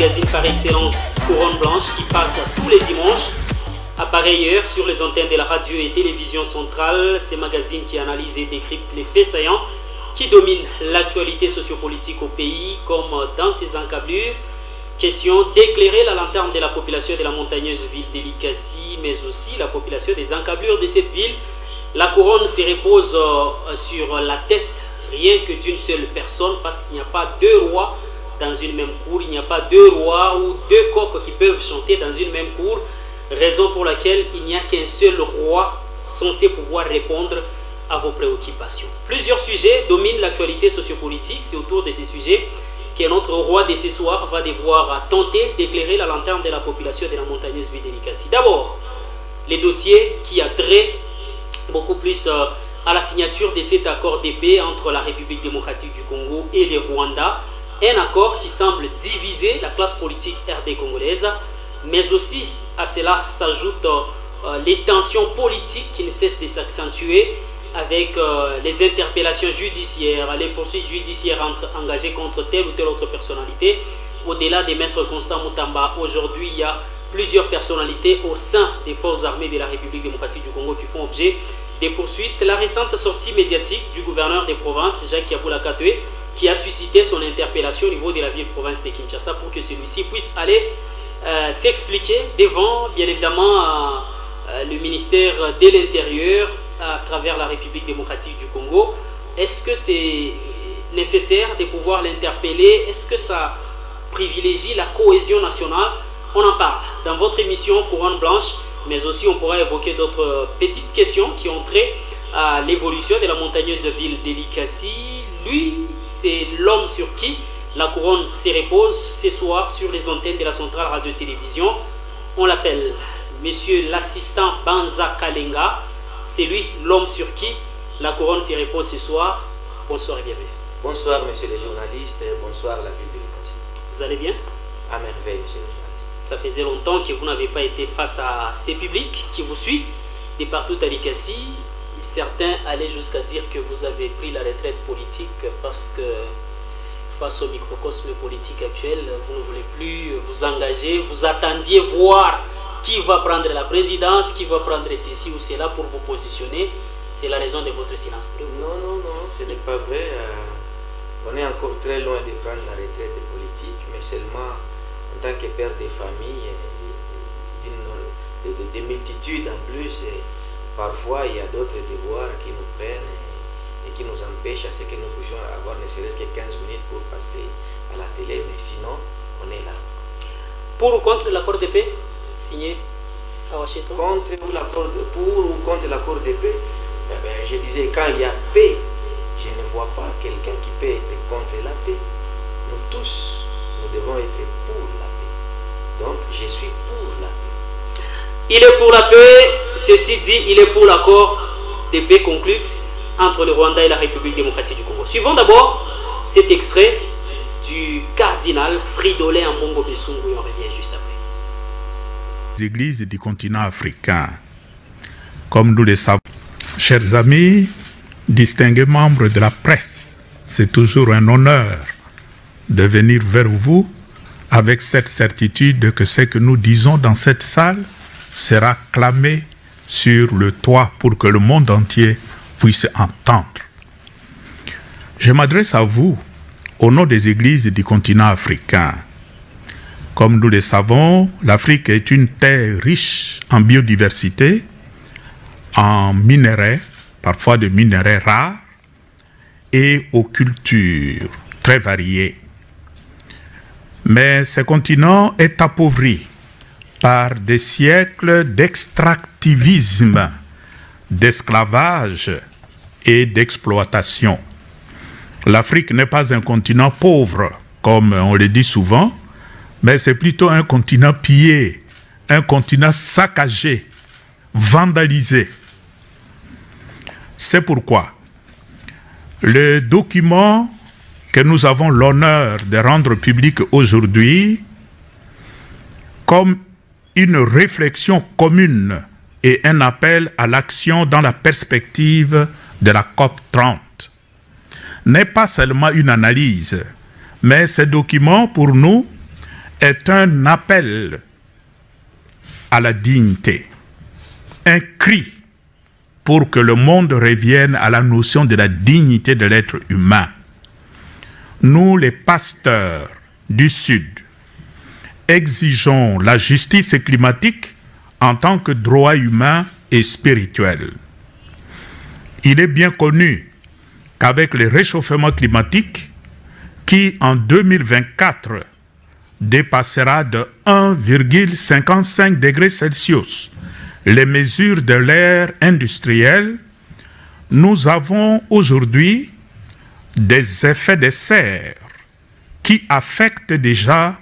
magazine par excellence Couronne Blanche qui passe tous les dimanches à pareille heure sur les antennes de la radio et télévision centrale. Ces magazines qui analysent et décryptent les faits saillants qui dominent l'actualité sociopolitique au pays, comme dans ses encablures. Question d'éclairer la lanterne de la population de la montagneuse ville d'Elikassi, mais aussi la population des encablures de cette ville. La couronne se repose sur la tête rien que d'une seule personne, parce qu'il n'y a pas deux rois dans une même cour, il n'y a pas deux rois ou deux coqs qui peuvent chanter dans une même cour, raison pour laquelle il n'y a qu'un seul roi censé pouvoir répondre à vos préoccupations. Plusieurs sujets dominent l'actualité sociopolitique, c'est autour de ces sujets que notre roi de ce soir va devoir tenter d'éclairer la lanterne de la population de la montagneuse ville d'Elikassi. D'abord, les dossiers qui a trait beaucoup plus à la signature de cet accord de paix entre la République démocratique du Congo et le Rwanda, un accord qui semble diviser la classe politique RD congolaise, mais aussi à cela s'ajoutent les tensions politiques qui ne cessent de s'accentuer avec les interpellations judiciaires, les poursuites judiciaires engagées contre telle ou telle autre personnalité. Au-delà des maîtres Constant Moutamba, aujourd'hui il y a plusieurs personnalités au sein des forces armées de la République démocratique du Congo qui font objet des poursuites. La récente sortie médiatique du gouverneur des provinces, Jacques Yabula Katwe, qui a suscité son interpellation au niveau de la ville-province de Kinshasa pour que celui-ci puisse aller s'expliquer devant, bien évidemment, le ministère de l'Intérieur à travers la République démocratique du Congo. Est-ce que c'est nécessaire de pouvoir l'interpeller? Est-ce que ça privilégie la cohésion nationale? On en parle dans votre émission Couronne Blanche, mais aussi on pourra évoquer d'autres petites questions qui ont trait à l'évolution de la montagneuse ville d'Elikassi. Lui, c'est l'homme sur qui la couronne se repose ce soir sur les antennes de la centrale radio-télévision. On l'appelle Monsieur l'assistant Banza Kalenga. C'est lui, l'homme sur qui la couronne se repose ce soir. Bonsoir et bienvenue. Bonsoir, monsieur les journalistes. Bonsoir, la ville d'Elikassi. Vous allez bien? À merveille, monsieur les journalistes. Ça faisait longtemps que vous n'avez pas été face à ces publics qui vous suivent de partout à Elikassi. Certains allaient jusqu'à dire que vous avez pris la retraite politique parce que face au microcosme politique actuel, vous ne voulez plus vous engager. Vous attendiez voir qui va prendre la présidence, qui va prendre ceci ou cela pour vous positionner. C'est la raison de votre silence. Non, non, non, ce n'est pas vrai. On est encore très loin de prendre la retraite politique, mais seulement en tant que père de famille, des multitudes en plus. Parfois, il y a d'autres devoirs qui nous prennent et qui nous empêchent à ce que nous puissions avoir ne serait-ce que 15 minutes pour passer à la télé, mais sinon, on est là. Pour ou contre l'accord de paix signé à Washington? Pour ou contre l'accord de paix, je disais, quand il y a paix, je ne vois pas quelqu'un qui peut être contre la paix. Nous tous, nous devons être pour la paix. Donc, je suis pour la paix. Il est pour la paix, ceci dit, il est pour l'accord de paix conclu entre le Rwanda et la République démocratique du Congo. Suivons d'abord cet extrait du cardinal Fridolin Ambongo Besungu et on revient juste après. Les églises du continent africain, comme nous le savons, chers amis, distingués membres de la presse, c'est toujours un honneur de venir vers vous avec cette certitude que ce que nous disons dans cette salle sera clamé sur le toit pour que le monde entier puisse entendre. Je m'adresse à vous au nom des églises du continent africain. Comme nous le savons, l'Afrique est une terre riche en biodiversité, en minerais, parfois de minerais rares, et aux cultures très variées. Mais ce continent est appauvri par des siècles d'extractivisme, d'esclavage et d'exploitation. L'Afrique n'est pas un continent pauvre, comme on le dit souvent, mais c'est plutôt un continent pillé, un continent saccagé, vandalisé. C'est pourquoi le document que nous avons l'honneur de rendre public aujourd'hui, comme une réflexion commune et un appel à l'action dans la perspective de la COP 30, n'est pas seulement une analyse, mais ce document, pour nous, est un appel à la dignité, un cri pour que le monde revienne à la notion de la dignité de l'être humain. Nous, les pasteurs du Sud, exigeons la justice climatique en tant que droit humain et spirituel. Il est bien connu qu'avec le réchauffement climatique, qui en 2024 dépassera de 1,55 degrés Celsius les mesures de l'ère industrielle, nous avons aujourd'hui des effets de serre qui affectent déjà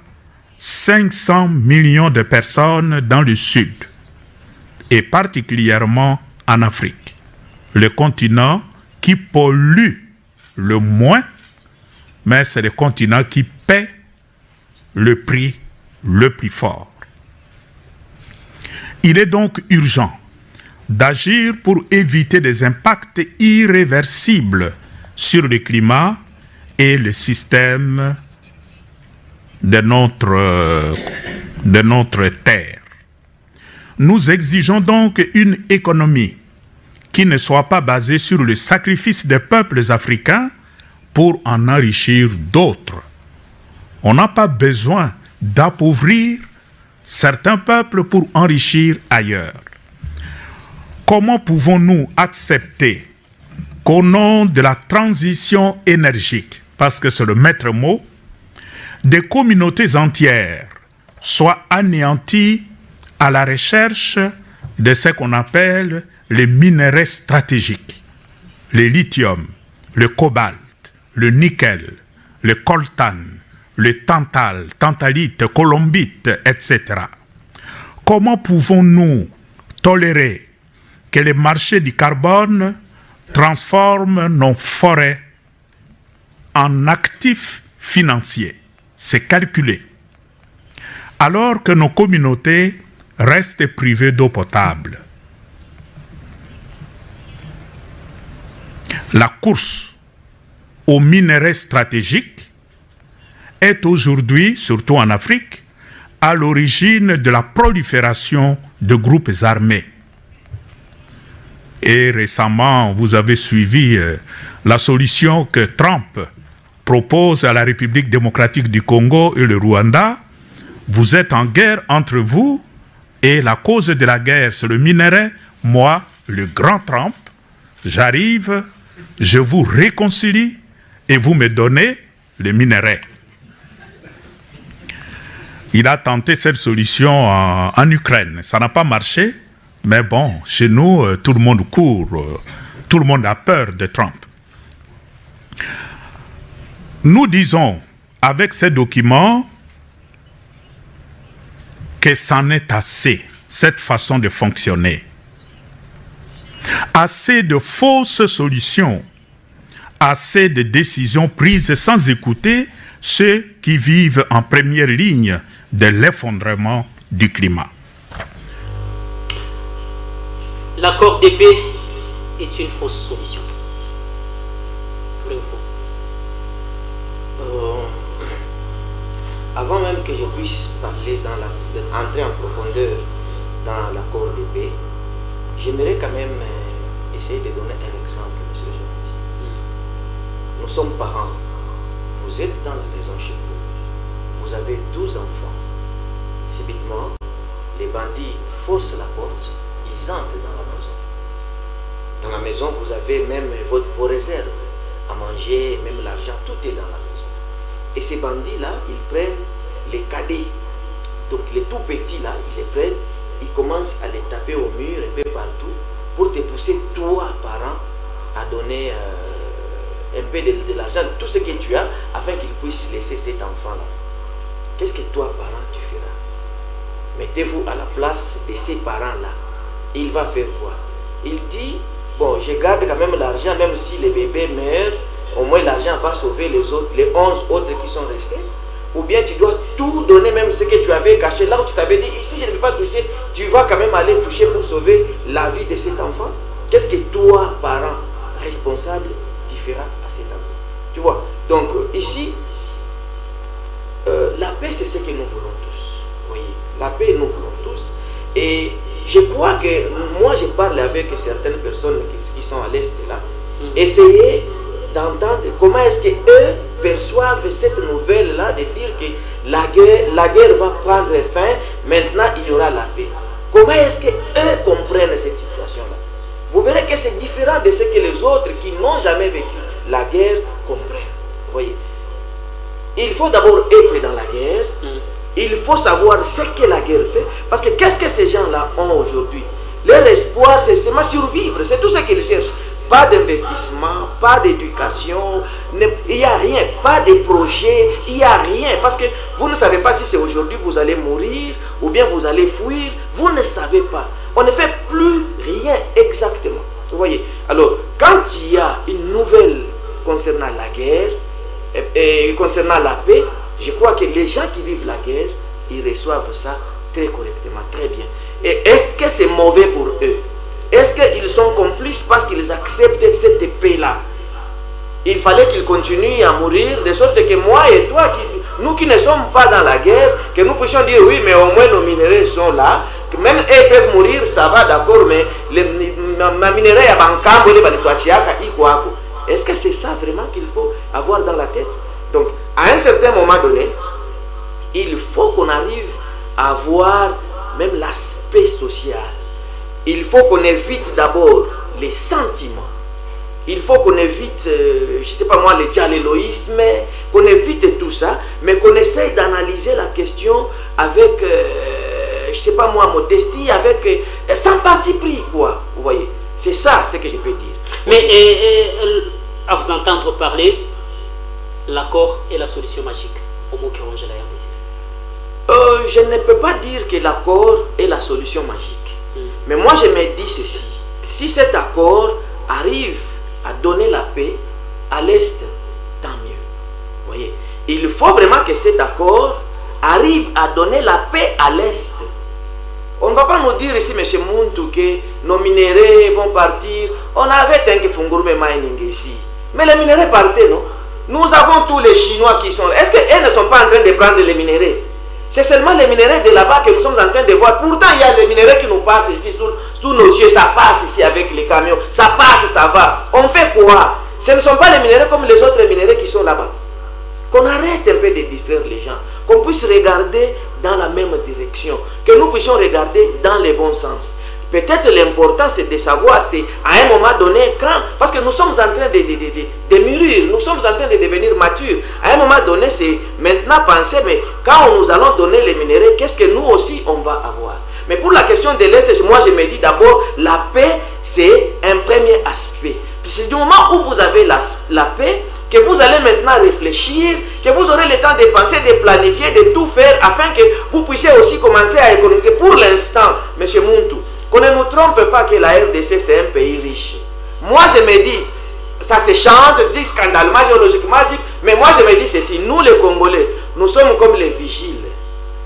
500 millions de personnes dans le Sud et particulièrement en Afrique, le continent qui pollue le moins, mais c'est le continent qui paie le prix le plus fort. Il est donc urgent d'agir pour éviter des impacts irréversibles sur le climat et le système de notre terre. Nous exigeons donc une économie qui ne soit pas basée sur le sacrifice des peuples africains pour en enrichir d'autres. On n'a pas besoin d'appauvrir certains peuples pour enrichir ailleurs. Comment pouvons-nous accepter qu'au nom de la transition énergique, parce que c'est le maître mot, des communautés entières soient anéanties à la recherche de ce qu'on appelle les minerais stratégiques, le lithium, le cobalt, le nickel, le coltan, le tantal, tantalite, colombite, etc. Comment pouvons-nous tolérer que les marchés du carbone transforment nos forêts en actifs financiers? C'est calculé. Alors que nos communautés restent privées d'eau potable. La course aux minerais stratégiques est aujourd'hui, surtout en Afrique, à l'origine de la prolifération de groupes armés. Et récemment, vous avez suivi la solution que Trump propose à la République démocratique du Congo et le Rwanda. Vous êtes en guerre entre vous et la cause de la guerre, c'est le minerai. Moi, le grand Trump, j'arrive, je vous réconcilie et vous me donnez les minerais. Il a tenté cette solution en Ukraine. Ça n'a pas marché, mais bon, chez nous, tout le monde court, tout le monde a peur de Trump. Nous disons, avec ces documents, que c'en est assez, cette façon de fonctionner. Assez de fausses solutions, assez de décisions prises sans écouter ceux qui vivent en première ligne de l'effondrement du climat. L'accord de paix est une fausse solution. Avant même que je puisse parler entrer en profondeur dans l'accord de paix, j'aimerais quand même essayer de donner un exemple, monsieur le journaliste. Nous sommes parents. Vous êtes dans la maison chez vous. Vous avez 12 enfants. Subitement, les bandits forcent la porte, ils entrent dans la maison. Dans la maison, vous avez même vos réserves à manger, même l'argent, tout est dans la maison. Et ces bandits-là, ils prennent les cadets. Donc les tout petits là, ils les prennent, ils commencent à les taper au mur un peu partout pour te pousser, toi, parent, à donner un peu de l'argent, tout ce que tu as, afin qu'ils puissent laisser cet enfant-là. Qu'est-ce que toi, parent, tu feras? Mettez-vous à la place de ces parents-là. Il va faire quoi? Il dit, bon, je garde quand même l'argent, même si les bébés meurent, au moins l'argent va sauver les autres, les 11 autres qui sont restés. Ou bien tu dois tout donner, même ce que tu avais caché, là où tu t'avais dit, ici je ne peux pas toucher, tu vas quand même aller toucher pour sauver la vie de cet enfant. Qu'est-ce que toi, parent responsable, tu feras à cet enfant? Tu vois, donc ici, la paix, c'est ce que nous voulons tous. Oui, la paix, nous voulons tous. Et je crois que moi, je parle avec certaines personnes qui sont à l'Est là. Essayez d'entendre comment est-ce qu'eux perçoivent cette nouvelle-là, de dire que la guerre va prendre fin, maintenant il y aura la paix. Comment est-ce qu'eux comprennent cette situation-là? Vous verrez que c'est différent de ce que les autres qui n'ont jamais vécu la guerre comprennent. Vous voyez? Il faut d'abord être dans la guerre. Il faut savoir ce que la guerre fait. Parce que qu'est-ce que ces gens-là ont aujourd'hui? Leur espoir, c'est seulement survivre. C'est tout ce qu'ils cherchent. Pas d'investissement, pas d'éducation, il n'y a rien, pas de projet, il n'y a rien. Parce que vous ne savez pas si c'est aujourd'hui vous allez mourir ou bien vous allez fuir. Vous ne savez pas. On ne fait plus rien exactement. Vous voyez? Alors, quand il y a une nouvelle concernant la guerre et concernant la paix, je crois que les gens qui vivent la guerre, ils reçoivent ça très correctement, très bien. Et est-ce que c'est mauvais pour eux? Est-ce qu'ils sont complices parce qu'ils acceptent cette paix-là? Il fallait qu'ils continuent à mourir, de sorte que moi et toi, nous qui ne sommes pas dans la guerre, que nous puissions dire oui, mais au moins nos minéraux sont là. Même eux peuvent mourir, ça va, d'accord, mais ma minerai à Bankambo, est-ce que c'est ça vraiment qu'il faut avoir dans la tête? Donc, à un certain moment donné, il faut qu'on arrive à voir même l'aspect social. Il faut qu'on évite d'abord les sentiments. Il faut qu'on évite, je ne sais pas moi, le djaléloïsme, qu'on évite tout ça, mais qu'on essaye d'analyser la question avec, je ne sais pas moi, modestie, avec, sans parti pris, quoi. Vous voyez, c'est ça ce que je peux dire. Mais à vous entendre parler, l'accord est la solution magique au mot qui ronge la RDC. Je ne peux pas dire que l'accord est la solution magique. Mais moi, je me dis ceci. Si cet accord arrive à donner la paix à l'Est, tant mieux. Vous voyez, il faut vraiment que cet accord arrive à donner la paix à l'Est. On ne va pas nous dire ici, M. Muntu, que nos minéraux vont partir. On avait un que Fungourme Mining ici. Mais les minéraux partaient, non? Nous avons tous les Chinois qui sont là. Est-ce qu'ils ne sont pas en train de prendre les minéraux? C'est seulement les minéraux de là-bas que nous sommes en train de voir. Pourtant, il y a les minéraux qui nous passent ici sous nos yeux. Ça passe ici avec les camions. Ça passe, ça va. On fait quoi? Ce ne sont pas les minéraux comme les autres minéraux qui sont là-bas. Qu'on arrête un peu de distraire les gens. Qu'on puisse regarder dans la même direction. Que nous puissions regarder dans le bon sens. Peut-être l'important c'est de savoir, c'est à un moment donné quand, parce que nous sommes en train de mûrir, nous sommes en train de devenir matures. À un moment donné, c'est maintenant penser, mais quand nous allons donner les minéraux, qu'est-ce que nous aussi on va avoir? Mais pour la question de l'Est, moi je me dis d'abord, la paix c'est un premier aspect. Puis c'est du moment où vous avez la paix, que vous allez maintenant réfléchir, que vous aurez le temps de penser, de planifier, de tout faire, afin que vous puissiez aussi commencer à économiser. Pour l'instant, M. Muntu, qu'on ne nous trompe pas que la RDC c'est un pays riche. Moi je me dis, ça se chante, se dit scandale, géologique, magique, mais moi je me dis ceci, nous les Congolais, nous sommes comme les vigiles,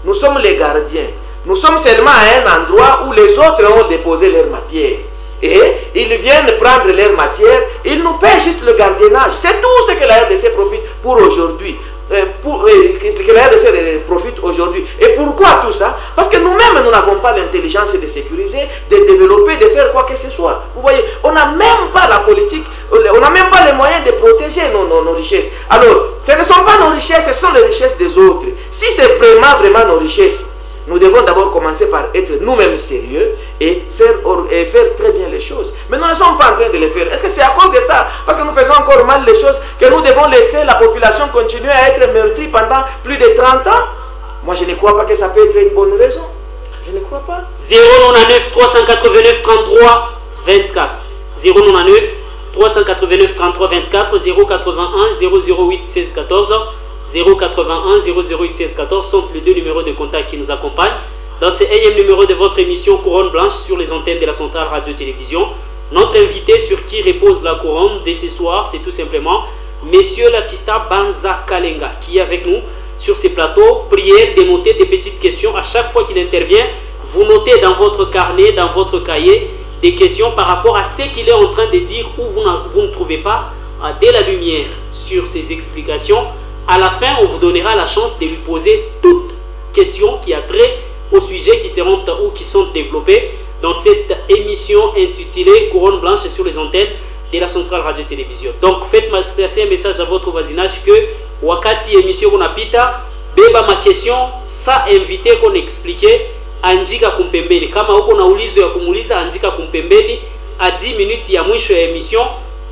nous sommes les gardiens, nous sommes seulement à un endroit où les autres ont déposé leur matière. Et ils viennent prendre leur matière, ils nous paient juste le gardiennage. C'est tout ce que la RDC profite pour aujourd'hui. Que la RDC profite aujourd'hui. Et pourquoi tout ça? Parce que nous-mêmes, nous n'avons pas l'intelligence de sécuriser, de développer, de faire quoi que ce soit. Vous voyez, on n'a même pas la politique, on n'a même pas les moyens de protéger nos richesses. Alors, ce ne sont pas nos richesses, ce sont les richesses des autres. Si c'est vraiment nos richesses, nous devons d'abord commencer par être nous-mêmes sérieux et faire très bien les choses. Mais nous ne sommes pas en train de les faire. Est-ce que c'est à cause de ça, parce que nous faisons encore mal les choses, que nous devons laisser la population continuer à être meurtrie pendant plus de 30 ans? Moi, je ne crois pas que ça peut être une bonne raison. Je ne crois pas. 099 389 33 24. 099 389 33 24. 081 008 16 14. 081 008 16 14 sont les deux numéros de contact qui nous accompagnent dans ce 1e numéro de votre émission Couronne Blanche sur les antennes de la Centrale Radio-Télévision. Notre invité sur qui repose la couronne de ce soir, c'est tout simplement Monsieur l'assistant Banza Kalenga qui est avec nous sur ces plateaux. Prière de noter des petites questions à chaque fois qu'il intervient. Vous notez dans votre carnet, dans votre cahier, des questions par rapport à ce qu'il est en train de dire ou vous ne trouvez pas de la lumière sur ces explications. À la fin, on vous donnera la chance de lui poser toutes questions qui a trait au sujet qui seront ou qui sont développés dans cette émission intitulée Couronne Blanche sur les antennes de la Centrale Radio-Télévision. Donc, faites passer un message à votre voisinage que wakati émission qu'on apita, beba ma question, ça invité qu'on expliquait, andika kumpembeni. Kama uko na ulizo ya kumuliza, andika kumpembeni, à 10 minutes ya mwisho ya émission,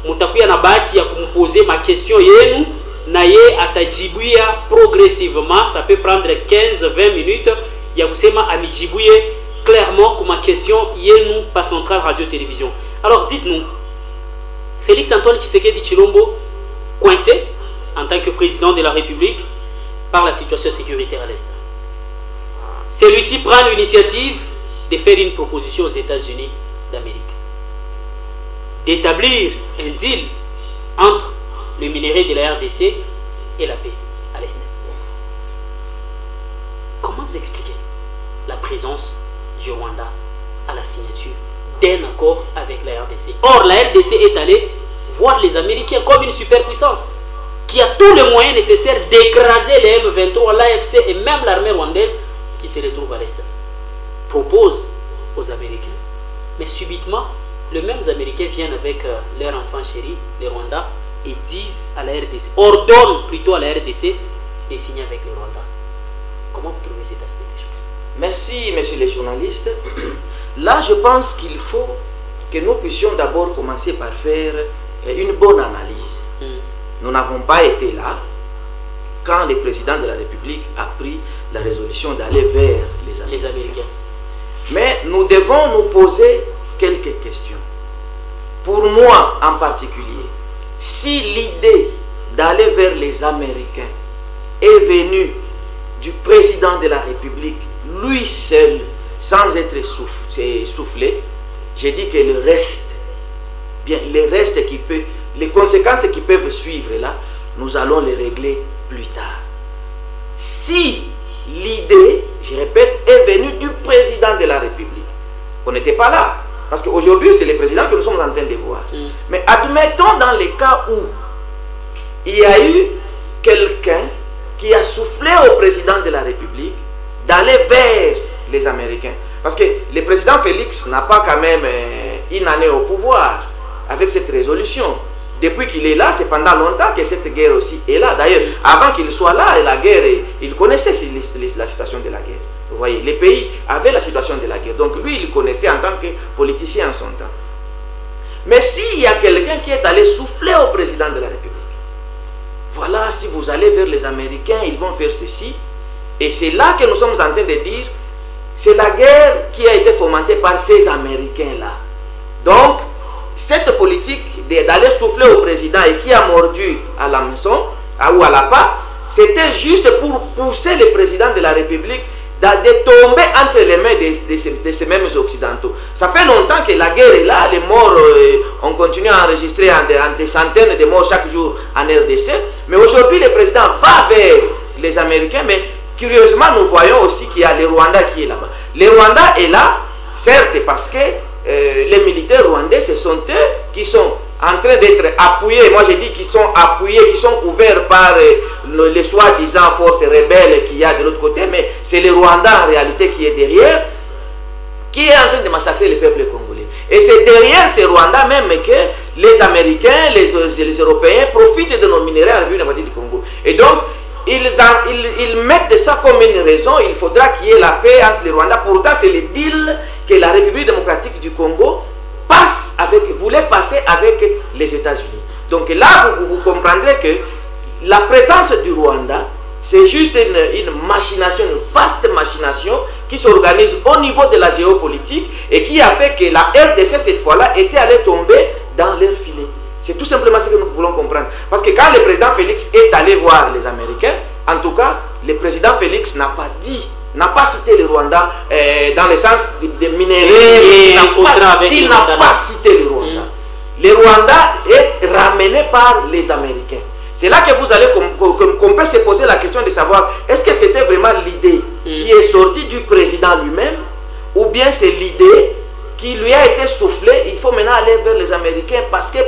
mutakuya na bahati ya kumposer ma question yenu, na ye atajibuia progressivement, ça peut prendre 15-20 minutes, ya kusema amijibuie clairement comme ma question yenu par Centrale Radio-Télévision. Alors, dites-nous, Félix Antoine Tshisekedi Tshilombo, coincé en tant que président de la République par la situation sécuritaire à l'Est. Celui-ci prend l'initiative de faire une proposition aux États-Unis d'Amérique, d'établir un deal entre le minerai de la RDC et la paix à l'Est. Comment vous expliquez la présence du Rwanda à la signature d'un accord avec la RDC? Or, la RDC est allée voir les Américains comme une superpuissance qui a tous les moyens nécessaires d'écraser les M23, l'AFC et même l'armée rwandaise qui se retrouve à l'Est. Propose aux Américains, mais subitement, les mêmes Américains viennent avec leur enfant chéri, les Rwandais, et disent à la RDC, ordonnent plutôt à la RDC de signer avec les Rwandais. Comment vous trouvez cet aspect des choses? Merci, messieurs les journalistes. Là, je pense qu'il faut que nous puissions d'abord commencer par faire une bonne analyse. Nous n'avons pas été là quand le président de la République a pris la résolution d'aller vers les Américains. Mais nous devons nous poser quelques questions. Pour moi en particulier, si l'idée d'aller vers les Américains est venue du président de la République, lui seul, sans être soufflé, j'ai dit que le reste, bien, les conséquences qui peuvent suivre là, nous allons les régler plus tard. Si l'idée, je répète, est venue du président de la République, on n'était pas là, parce qu'aujourd'hui c'est le président que nous sommes en train de voir. Mais admettons dans les cas où il y a eu quelqu'un qui a soufflé au président de la République d'aller vers les Américains. Parce que le président Félix n'a pas quand même une année au pouvoir avec cette résolution. Depuis qu'il est là, c'est pendant longtemps que cette guerre aussi est là. D'ailleurs, avant qu'il soit là, la guerre, il connaissait la situation de la guerre. Vous voyez, les pays avaient la situation de la guerre. Donc lui, il connaissait en tant que politicien en son temps. Mais s'il y a quelqu'un qui est allé souffler au président de la République, voilà, si vous allez vers les Américains, ils vont faire ceci. Et c'est là que nous sommes en train de dire, c'est la guerre qui a été fomentée par ces Américains-là. Donc, cette politique d'aller souffler au président et qui a mordu à la maison ou à la part, c'était juste pour pousser le président de la République de tomber entre les mains de ces mêmes Occidentaux. Ça fait longtemps que la guerre est là, les morts, on continue à enregistrer en des centaines de morts chaque jour en RDC, mais aujourd'hui le président va vers les Américains, mais curieusement nous voyons aussi qu'il y a le Rwanda qui est là-bas. Le Rwanda est là, certes, parce que les militaires rwandais, ce sont eux qui sont en train d'être appuyés, moi j'ai dit qu'ils sont appuyés, qu'ils sont couverts par les soi-disant forces rebelles qu'il y a de l'autre côté, mais c'est le Rwanda en réalité qui est derrière, qui est en train de massacrer le peuple congolais. Et c'est derrière ce Rwanda même que les Américains, les Européens profitent de nos minéraux en République démocratique du Congo. Et donc, ils mettent ça comme une raison, il faudra qu'il y ait la paix entre les Rwandais. Pourtant, c'est le deal que la République démocratique du Congo voulait passer avec les États-Unis. Donc là, vous comprendrez que la présence du Rwanda, c'est juste une machination, une vaste machination qui s'organise au niveau de la géopolitique et qui a fait que la RDC, cette fois-là, était allée tomber dans leur filet. C'est tout simplement ce que nous voulons comprendre. Parce que quand le président Félix est allé voir les Américains, en tout cas, le président Félix n'a pas cité le Rwanda dans le sens de minerais. Il n'a pas cité le Rwanda. Le Rwanda est ramené par les Américains. C'est là que vous allez qu'on peut se poser la question de savoir est-ce que c'était vraiment l'idée qui est sortie du président lui-même ou bien c'est l'idée qui lui a été soufflé, il faut maintenant aller vers les Américains parce que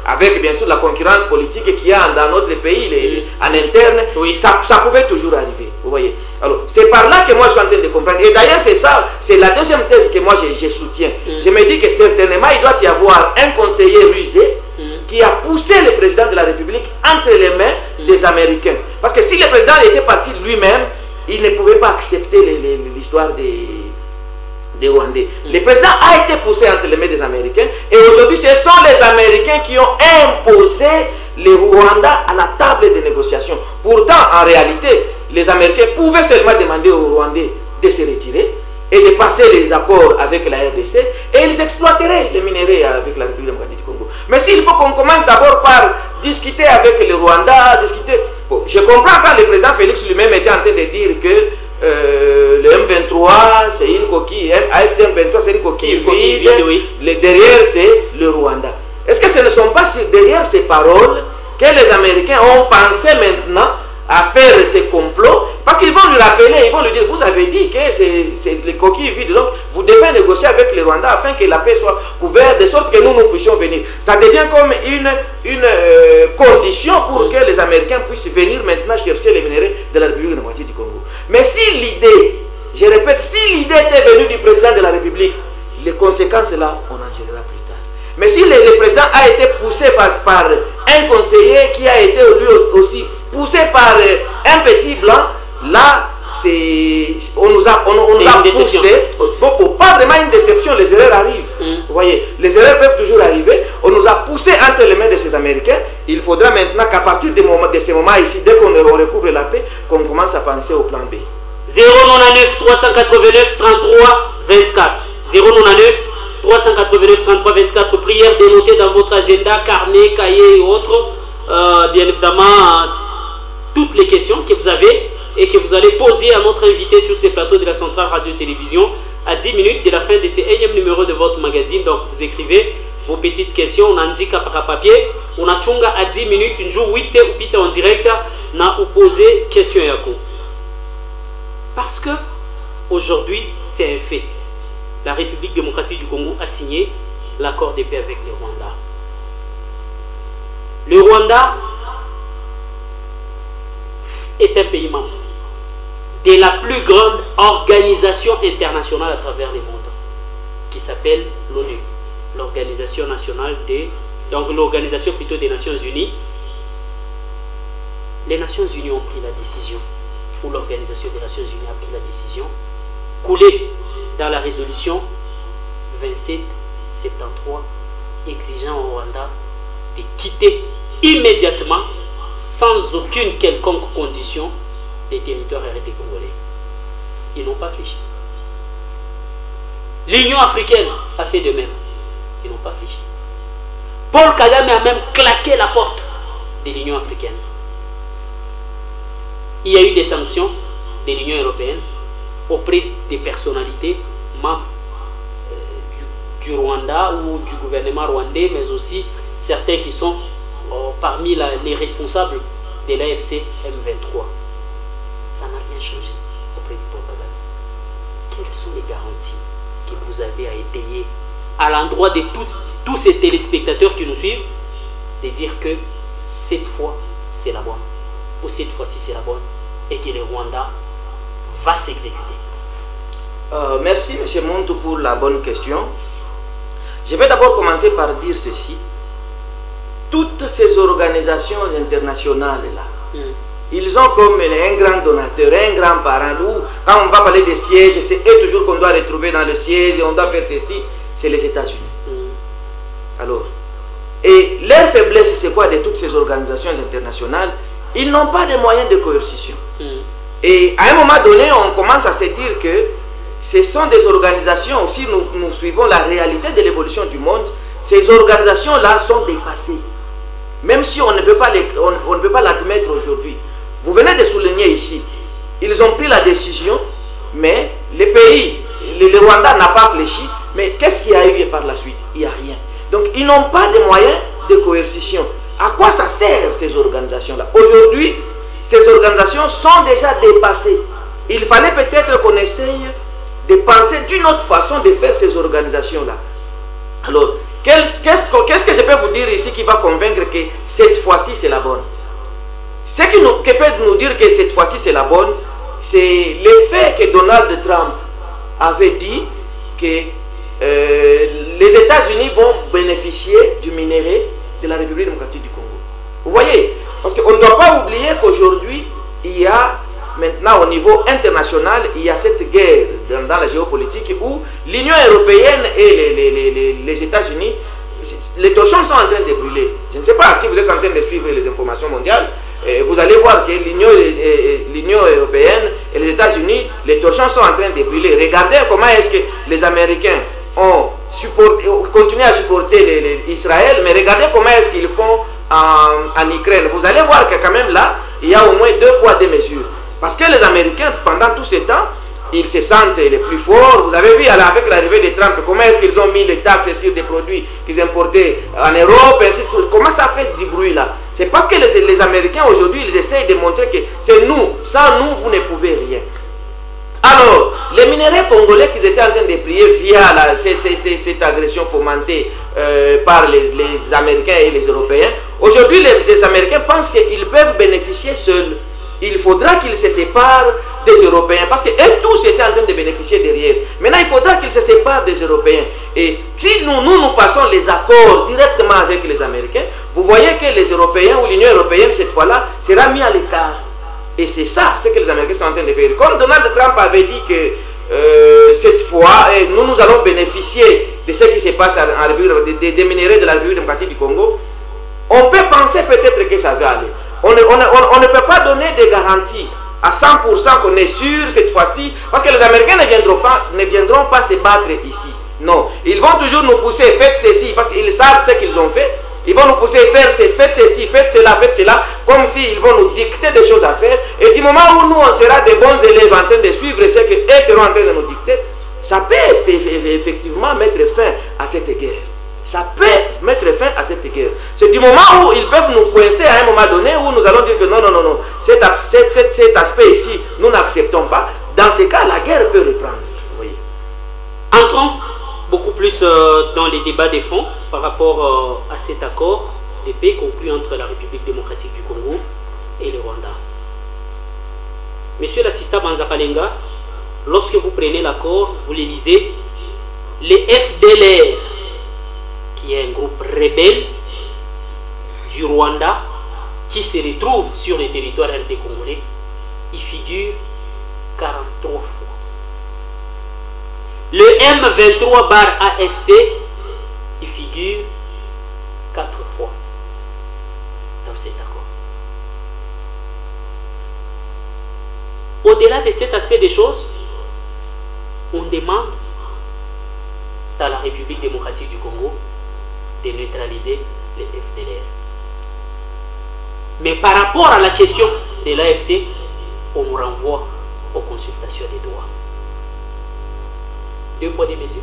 avec bien sûr la concurrence politique qu'il y a dans notre pays, en interne, oui. ça pouvait toujours arriver. Vous voyez. Alors, c'est par là que moi je suis en train de comprendre. Et d'ailleurs, c'est ça, c'est la deuxième thèse que moi je soutiens. Je me dis que certainement, il doit y avoir un conseiller rusé qui a poussé le président de la République entre les mains des Américains. Parce que si le président était parti lui-même, il ne pouvait pas accepter l'histoire des Rwandais. Le président a été poussé entre les mains des Américains et aujourd'hui ce sont les Américains qui ont imposé les Rwandais à la table de négociation. Pourtant, en réalité, les Américains pouvaient seulement demander aux Rwandais de se retirer et de passer les accords avec la RDC et ils exploiteraient les minéraux avec la République démocratique du Congo. Mais s'il faut qu'on commence d'abord par discuter avec les Rwandais, Bon, je comprends quand le président Félix lui-même était en train de dire que le M23 c'est une coquille, AFT M23 c'est une coquille vide, oui. Derrière c'est le Rwanda. Est-ce que ce ne sont pas derrière ces paroles que les Américains ont pensé maintenant à faire ces complots? Parce qu'ils vont lui rappeler, ils vont lui dire, vous avez dit que c'est les coquilles vides, donc vous devez négocier avec les Rwandais afin que la paix soit couverte, de sorte que nous puissions venir. Ça devient comme une condition pour que les Américains puissent venir maintenant chercher les minéraux de la République démocratique du Congo. Mais si l'idée, je répète, si l'idée était venue du président de la République, les conséquences là, on en gérera plus tard. Mais si le président a été poussé par un conseiller qui a été lui aussi poussé par un petit blanc, là, on nous a poussé. Bon, pas vraiment une déception, les erreurs arrivent. Vous voyez, les erreurs peuvent toujours arriver. On nous a poussé entre les mains de ces Américains. Il faudra maintenant qu'à partir de ces moments ici, dès qu'on recouvre la paix, qu'on commence à penser au plan B. 099 389 33 24. 099 389 33 24. Prière dénotée dans votre agenda, carnet, cahier et autres. Bien évidemment, toutes les questions que vous avez et que vous allez poser à notre invité sur ces plateaux de la Centrale Radio-Télévision à 10 minutes de la fin de ce 1e numéro de votre magazine. Donc vous écrivez vos petites questions, on indique par papier, on a chunga à 10 minutes, un jour 8 ou 8 en direct, na ou poser question yako. Parce que aujourd'hui, c'est un fait. La République démocratique du Congo a signé l'accord de paix avec le Rwanda. Le Rwanda est un pays membre de la plus grande organisation internationale à travers le monde, qui s'appelle l'ONU, l'organisation nationale donc l'organisation plutôt des Nations Unies. Les Nations Unies ont pris la décision, ou l'organisation des Nations Unies a pris la décision, coulée dans la résolution 2773, exigeant au Rwanda de quitter immédiatement, sans aucune quelconque condition, les territoires arrêtés congolais. Ils n'ont pas fléchi. L'Union africaine a fait de même. Ils n'ont pas fléchi. Paul Kagame a même claqué la porte de l'Union africaine. Il y a eu des sanctions de l'Union européenne auprès des personnalités membres du Rwanda ou du gouvernement rwandais, mais aussi certains qui sont parmi les responsables de l'AFC M23. Ça n'a rien changé auprès du Paul Kagame. Quelles sont les garanties que vous avez à étayer à l'endroit de tous ces téléspectateurs qui nous suivent, de dire que cette fois c'est la bonne, ou cette fois-ci c'est la bonne, et que le Rwanda va s'exécuter? Merci M. Montou pour la bonne question. Je vais d'abord commencer par dire ceci. Toutes ces organisations internationales-là, ils ont comme un grand donateur, un grand parent. Quand on va parler des sièges, c'est eux toujours qu'on doit retrouver dans le siège, on doit faire ceci, c'est les États-Unis. Alors, et leur faiblesse, c'est quoi de toutes ces organisations internationales? Ils n'ont pas de moyens de coercition. Et à un moment donné, on commence à se dire que ce sont des organisations, aussi nous suivons la réalité de l'évolution du monde, ces organisations-là sont dépassées. Même si on ne peut pas l'admettre aujourd'hui. Vous venez de souligner ici, ils ont pris la décision, mais le pays, le Rwanda n'a pas fléchi, mais qu'est-ce qu'il y a eu par la suite? Il n'y a rien. Donc ils n'ont pas de moyens de coercition. À quoi ça sert ces organisations-là? Aujourd'hui, ces organisations sont déjà dépassées. Il fallait peut-être qu'on essaye de penser d'une autre façon de faire ces organisations-là. Alors, qu'est-ce que je peux vous dire ici qui va convaincre que cette fois-ci c'est la bonne? Ce qui peut nous dire que cette fois-ci c'est la bonne, c'est le fait que Donald Trump avait dit que les États-Unis vont bénéficier du minerai de la République démocratique du Congo. Vous voyez, parce qu'on ne doit pas oublier qu'aujourd'hui, il y a maintenant au niveau international, il y a cette guerre dans la géopolitique où l'Union européenne et les États-Unis, les torchons sont en train de brûler. Je ne sais pas si vous êtes en train de suivre les informations mondiales, vous allez voir que l'Union européenne et les États-Unis, les torchons sont en train de brûler. Regardez comment est-ce que les Américains ont continué à supporter Israël, mais regardez comment est-ce qu'ils font en Ukraine. Vous allez voir que quand même là, il y a au moins 2 poids 2 mesures. Parce que les Américains, pendant tout ce temps, ils se sentent les plus forts. Vous avez vu avec l'arrivée de Trump, comment est-ce qu'ils ont mis les taxes sur des produits qu'ils importaient en Europe, ainsi de suite. Comment ça fait du bruit là? C'est parce que les Américains aujourd'hui, ils essayent de montrer que c'est nous, sans nous, vous ne pouvez rien. Alors, les minéraux congolais qu'ils étaient en train de prier via cette agression fomentée par les Américains et les Européens, aujourd'hui les Américains pensent qu'ils peuvent bénéficier seuls. Il faudra qu'ils se séparent des Européens, parce qu'eux tous étaient en train de bénéficier derrière. Maintenant, il faudra qu'ils se séparent des Européens. Et si nous passons les accords directement avec les Américains, vous voyez que les Européens ou l'Union européenne, cette fois-là, sera mis à l'écart. Et c'est ça, ce que les Américains sont en train de faire. Comme Donald Trump avait dit que cette fois, nous allons bénéficier de ce qui se passe en République, des minéraux de la République démocratique du Congo, on peut penser peut-être que ça va aller. On ne peut pas donner des garanties à 100% qu'on est sûr cette fois-ci, parce que les Américains ne viendront pas se battre ici. Non, ils vont toujours nous pousser, faites ceci, parce qu'ils savent ce qu'ils ont fait. Ils vont nous pousser, faites ceci, faites cela, comme s'ils vont nous dicter des choses à faire. Et du moment où nous, on sera des bons élèves en train de suivre ce qu'eux seront en train de nous dicter, ça peut effectivement mettre fin à cette guerre. Ça peut mettre fin à cette guerre. C'est du moment où ils peuvent nous coincer à un moment donné, où nous allons dire que non, cet aspect ici, nous n'acceptons pas. Dans ce cas, la guerre peut reprendre. Oui. Entrons beaucoup plus dans les débats des fonds par rapport à cet accord de paix conclu entre la République démocratique du Congo et le Rwanda. Monsieur l'assistant Banzapalenga, lorsque vous prenez l'accord, vous le lisez, les FDLR, qui est un groupe rebelle du Rwanda qui se retrouve sur le territoire RD congolais, il figure 43 fois. Le M23/AFC, il figure 4 fois dans cet accord. Au-delà de cet aspect des choses, on demande dans la République démocratique du Congo de neutraliser les FDLR. Mais par rapport à la question de l'AFC, on nous renvoie aux consultations des droits. 2 poids 2 mesures.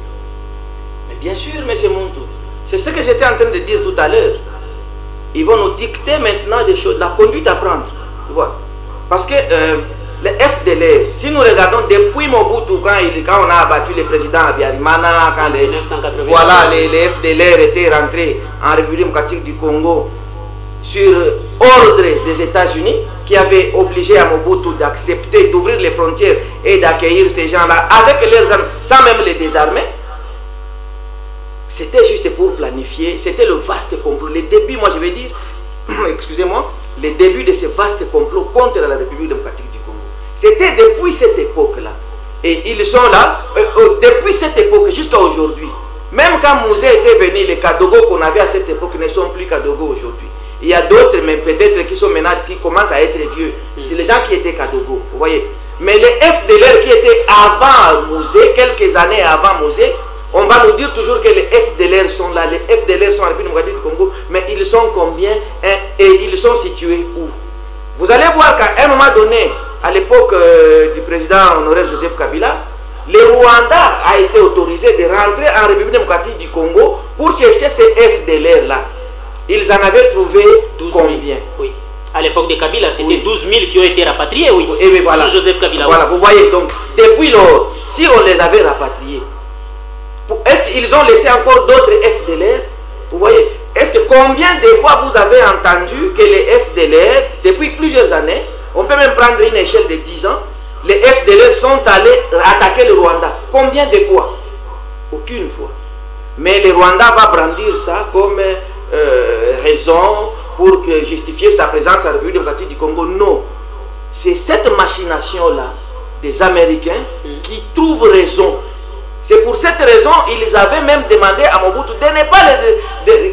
Mais bien sûr, M. Montou, c'est ce que j'étais en train de dire tout à l'heure. Ils vont nous dicter maintenant des choses, la conduite à prendre. Voilà. Parce que les FDLR, si nous regardons depuis Mobutu, quand on a abattu le président Abiyarimana, quand les FDLR étaient rentrés en République démocratique du Congo sur ordre des États-Unis, qui avait obligé à Mobutu d'accepter d'ouvrir les frontières et d'accueillir ces gens-là avec leurs armes, sans même les désarmer, c'était juste pour planifier, c'était le vaste complot. Les débuts, moi je vais dire, excusez-moi, les débuts de ce vaste complot contre la République démocratique du Congo. C'était depuis cette époque-là. Et ils sont là, depuis cette époque jusqu'à aujourd'hui. Même quand Mouzé était venu, les Kadogo qu'on avait à cette époque ne sont plus Kadogo aujourd'hui. Il y a d'autres, mais peut-être qui sont maintenant, qui commencent à être vieux. C'est les gens qui étaient Kadogo, vous voyez. Mais les FDLR qui étaient avant Mouzé, quelques années avant Mouzé, on va nous dire toujours que les FDLR sont là. Les FDLR sont en République démocratique du Congo, mais ils sont combien et ils sont situés où? Vous allez voir qu'à un moment donné, à l'époque du président honoraire Joseph Kabila, le Rwanda a été autorisé de rentrer en République démocratique du Congo pour chercher ces FDLR-là. Ils en avaient trouvé combien? Oui. À l'époque de Kabila, c'était 12 000 qui ont été rapatriés, oui. Et bien, voilà. Sous Joseph Kabila. Voilà, vous voyez, donc, depuis lors, si on les avait rapatriés, est-ce qu'ils ont laissé encore d'autres FDLR? Vous voyez, est-ce que combien de fois vous avez entendu que les FDLR, depuis plusieurs années, on peut même prendre une échelle de 10 ans, les FDLR sont allés attaquer le Rwanda? Combien de fois? Aucune fois. Mais le Rwanda va brandir ça comme raison pour justifier sa présence à la République démocratique du Congo. Non. C'est cette machination-là des Américains qui trouvent raison. C'est pour cette raison ils avaient même demandé à Mobutu de ne pas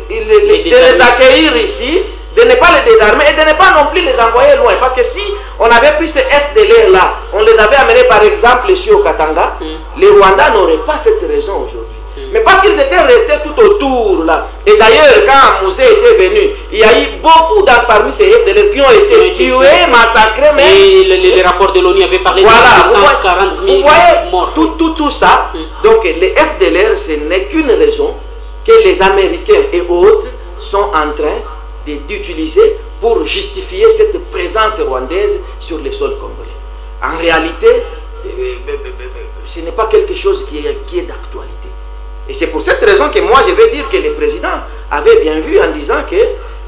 les accueillir ici, de ne pas les désarmer et de ne pas non plus les envoyer loin. Parce que si on avait pris ces FDLR-là, on les avait amenés par exemple ici au Katanga, les Rwandais n'auraient pas cette raison aujourd'hui. Mais parce qu'ils étaient restés tout autour là. Et d'ailleurs, quand Mouzé était venu, il y a eu beaucoup parmi ces FDLR qui ont été tués, massacrés. Mais et les rapports de l'ONU avaient parlé de 140 000 morts. Tout ça. Donc les FDLR, ce n'est qu'une raison que les Américains et autres sont en train d'utiliser pour justifier cette présence rwandaise sur le sol congolais. En réalité, ce n'est pas quelque chose qui est d'actualité. Et c'est pour cette raison que moi je vais dire que le président avait bien vu en disant que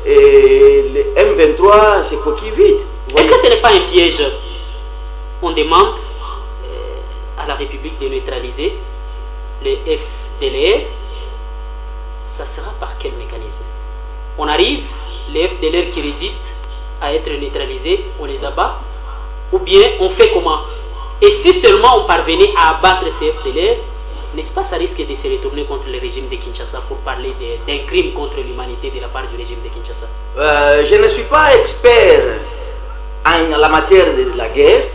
le M23 c'est coquille vide. Est-ce que ce n'est pas un piège? On demande à la République de neutraliser les FDLR. Ça sera par quel mécanisme? On arrive, les FDLR qui résistent à être neutralisés, on les abat? Ou bien on fait comment? Et si seulement on parvenait à abattre ces FDLR, n'est-ce pas, ça risque de se retourner contre le régime de Kinshasa pour parler d'un crime contre l'humanité de la part du régime de Kinshasa? Je ne suis pas expert en la matière de la guerre,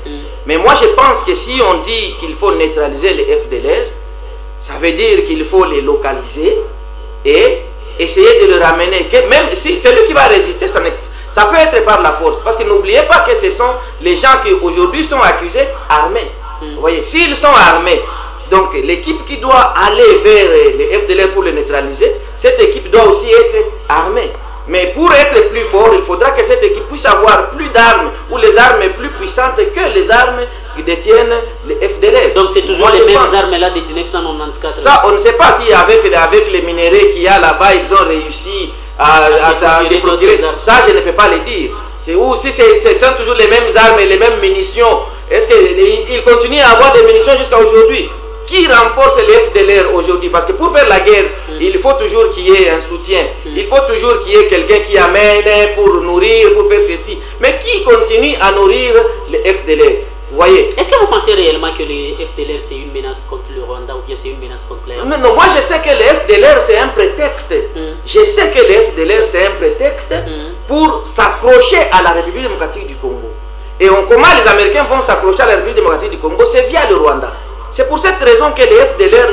mais moi je pense que si on dit qu'il faut neutraliser les FDLR, ça veut dire qu'il faut les localiser et essayer de le ramener. Même si celui qui va résister, ça peut être par la force. Parce que n'oubliez pas que ce sont les gens qui aujourd'hui sont accusés armés. Vous voyez, s'ils sont armés, donc l'équipe qui doit aller vers les FDLR pour les neutraliser, cette équipe doit aussi être armée. Mais pour être plus fort, il faudra que cette équipe puisse avoir plus d'armes ou les armes plus puissantes que les armes qui détiennent les FDLR. Donc c'est toujours les mêmes armes là de 1994. Ça, on ne sait pas si avec les minéraux qu'il y a là-bas, ils ont réussi à se procurer. Ça, je ne peux pas le dire. Ou si ce sont toujours les mêmes armes et les mêmes munitions. Est-ce qu'ils continuent à avoir des munitions jusqu'à aujourd'hui? Qui renforce les FDLR aujourd'hui? Parce que pour faire la guerre, il faut toujours qu'il y ait un soutien. Il faut toujours qu'il y ait quelqu'un qui amène pour nourrir, pour faire ceci. Mais qui continue à nourrir les FDLR? Vous voyez? Est-ce que vous pensez réellement que les FDLR c'est une menace contre le Rwanda ou bien c'est une menace contre la RDC? Non, moi je sais que les FDLR c'est un prétexte. Je sais que les FDLR c'est un prétexte pour s'accrocher à la République démocratique du Congo. Et comment les Américains vont s'accrocher à la République démocratique du Congo? C'est via le Rwanda. C'est pour cette raison que les FDLR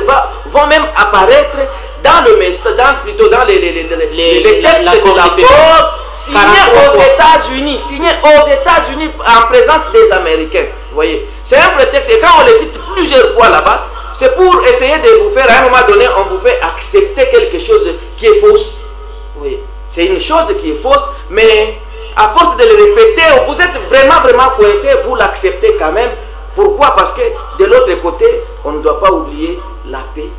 vont même apparaître dans le message, plutôt dans les textes de l'accord signé aux États-Unis en présence des Américains. Vous voyez, c'est un prétexte. Et quand on les cite plusieurs fois là-bas, c'est pour essayer de vous faire, à un moment donné, on vous fait accepter quelque chose qui est fausse. Vous voyez, c'est une chose qui est fausse, mais à force de le répéter, vous êtes vraiment coincé, vous l'acceptez quand même. Pourquoi? Parce que de l'autre côté, on ne doit pas oublier la paix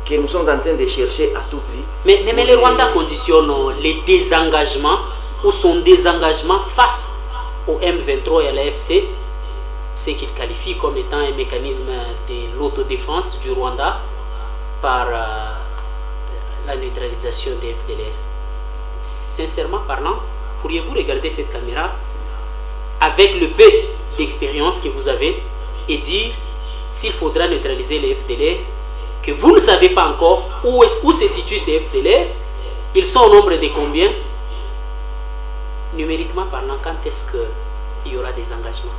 que nous sommes en train de chercher à tout prix. Mais le Rwanda conditionne les désengagements ou son désengagement face au M23 et à l'AFC, ce qu'il qualifie comme étant un mécanisme de l'autodéfense du Rwanda par la neutralisation des FDLR. Sincèrement parlant, pourriez-vous regarder cette caméra avec le peu d'expérience que vous avez et dire s'il faudra neutraliser les FDLR, que vous ne savez pas encore où se situent ces FDLR, ils sont au nombre de combien, numériquement parlant, quand est-ce qu'il y aura des engagements?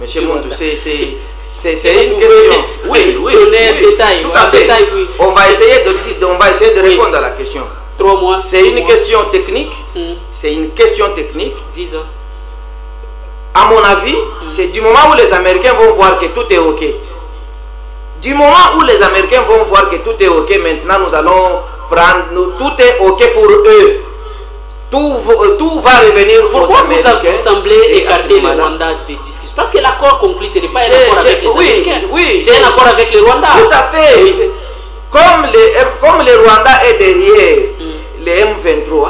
Monsieur Mondou, c'est une question. Oui, donner un détail. Tout à fait. Oui. On va essayer de répondre à la question. 3 mois. C'est une question technique. C'est une question technique. 10 ans. À mon avis, c'est du moment où les Américains vont voir que tout est OK. Du moment où les Américains vont voir que tout est OK, maintenant nous allons prendre, tout est OK pour eux. tout va revenir Pourquoi aux Américains. Vous semblez écarter le Rwanda des discussions? Parce que l'accord conclu, ce n'est pas un accord avec les Américains. Oui, c'est un accord avec le Rwanda. Tout à fait. Oui. Comme le Rwanda est derrière les M23,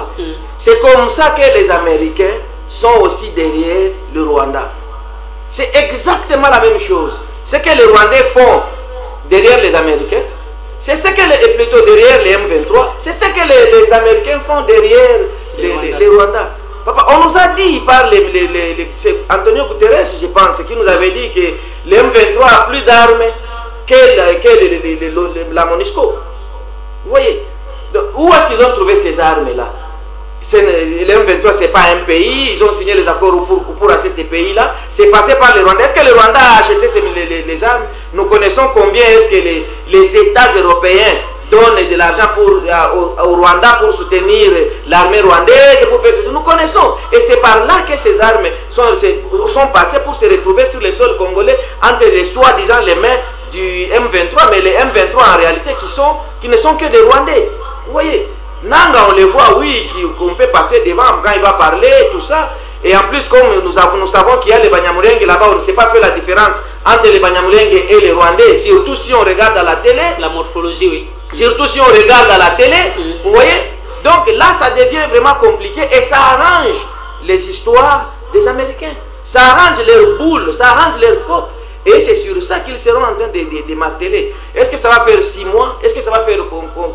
c'est comme ça que les Américains sont aussi derrière le Rwanda. C'est exactement la même chose. Ce que les Rwandais font derrière les Américains, c'est ce que plutôt derrière les M23, c'est ce que les Américains font derrière les Rwandais. Papa, on nous a dit par Antonio Guterres, je pense, qui nous avait dit que les M23 a plus d'armes que la MONUSCO. Vous voyez? Donc, où est-ce qu'ils ont trouvé ces armes-là? Les M23, ce n'est pas un pays, ils ont signé les accords pour acheter ces pays-là. C'est passé par le Rwanda. Est-ce que le Rwanda a acheté les armes? Nous connaissons combien est-ce que les États européens donnent de l'argent au Rwanda pour soutenir l'armée rwandaise, pour faire ceci. Nous connaissons. Et c'est par là que ces armes sont passées pour se retrouver sur le sol congolais entre les soi-disant les mains du M23, mais les M23 en réalité qui ne sont que des Rwandais. Vous voyez? Nanga, on les voit, oui, qu'on fait passer devant quand il va parler, tout ça. Et en plus, comme nous savons qu'il y a les Banyamulenge là-bas, on ne sait pas faire la différence entre les Banyamulenge et les Rwandais, surtout si on regarde à la télé. La morphologie, oui. Surtout si on regarde à la télé, vous voyez. Donc là, ça devient vraiment compliqué et ça arrange les histoires des Américains. Ça arrange leurs boules, ça arrange leurs copes. Et c'est sur ça qu'ils seront en train de marteler. Est-ce que ça va faire 6 mois? Est-ce que ça va faire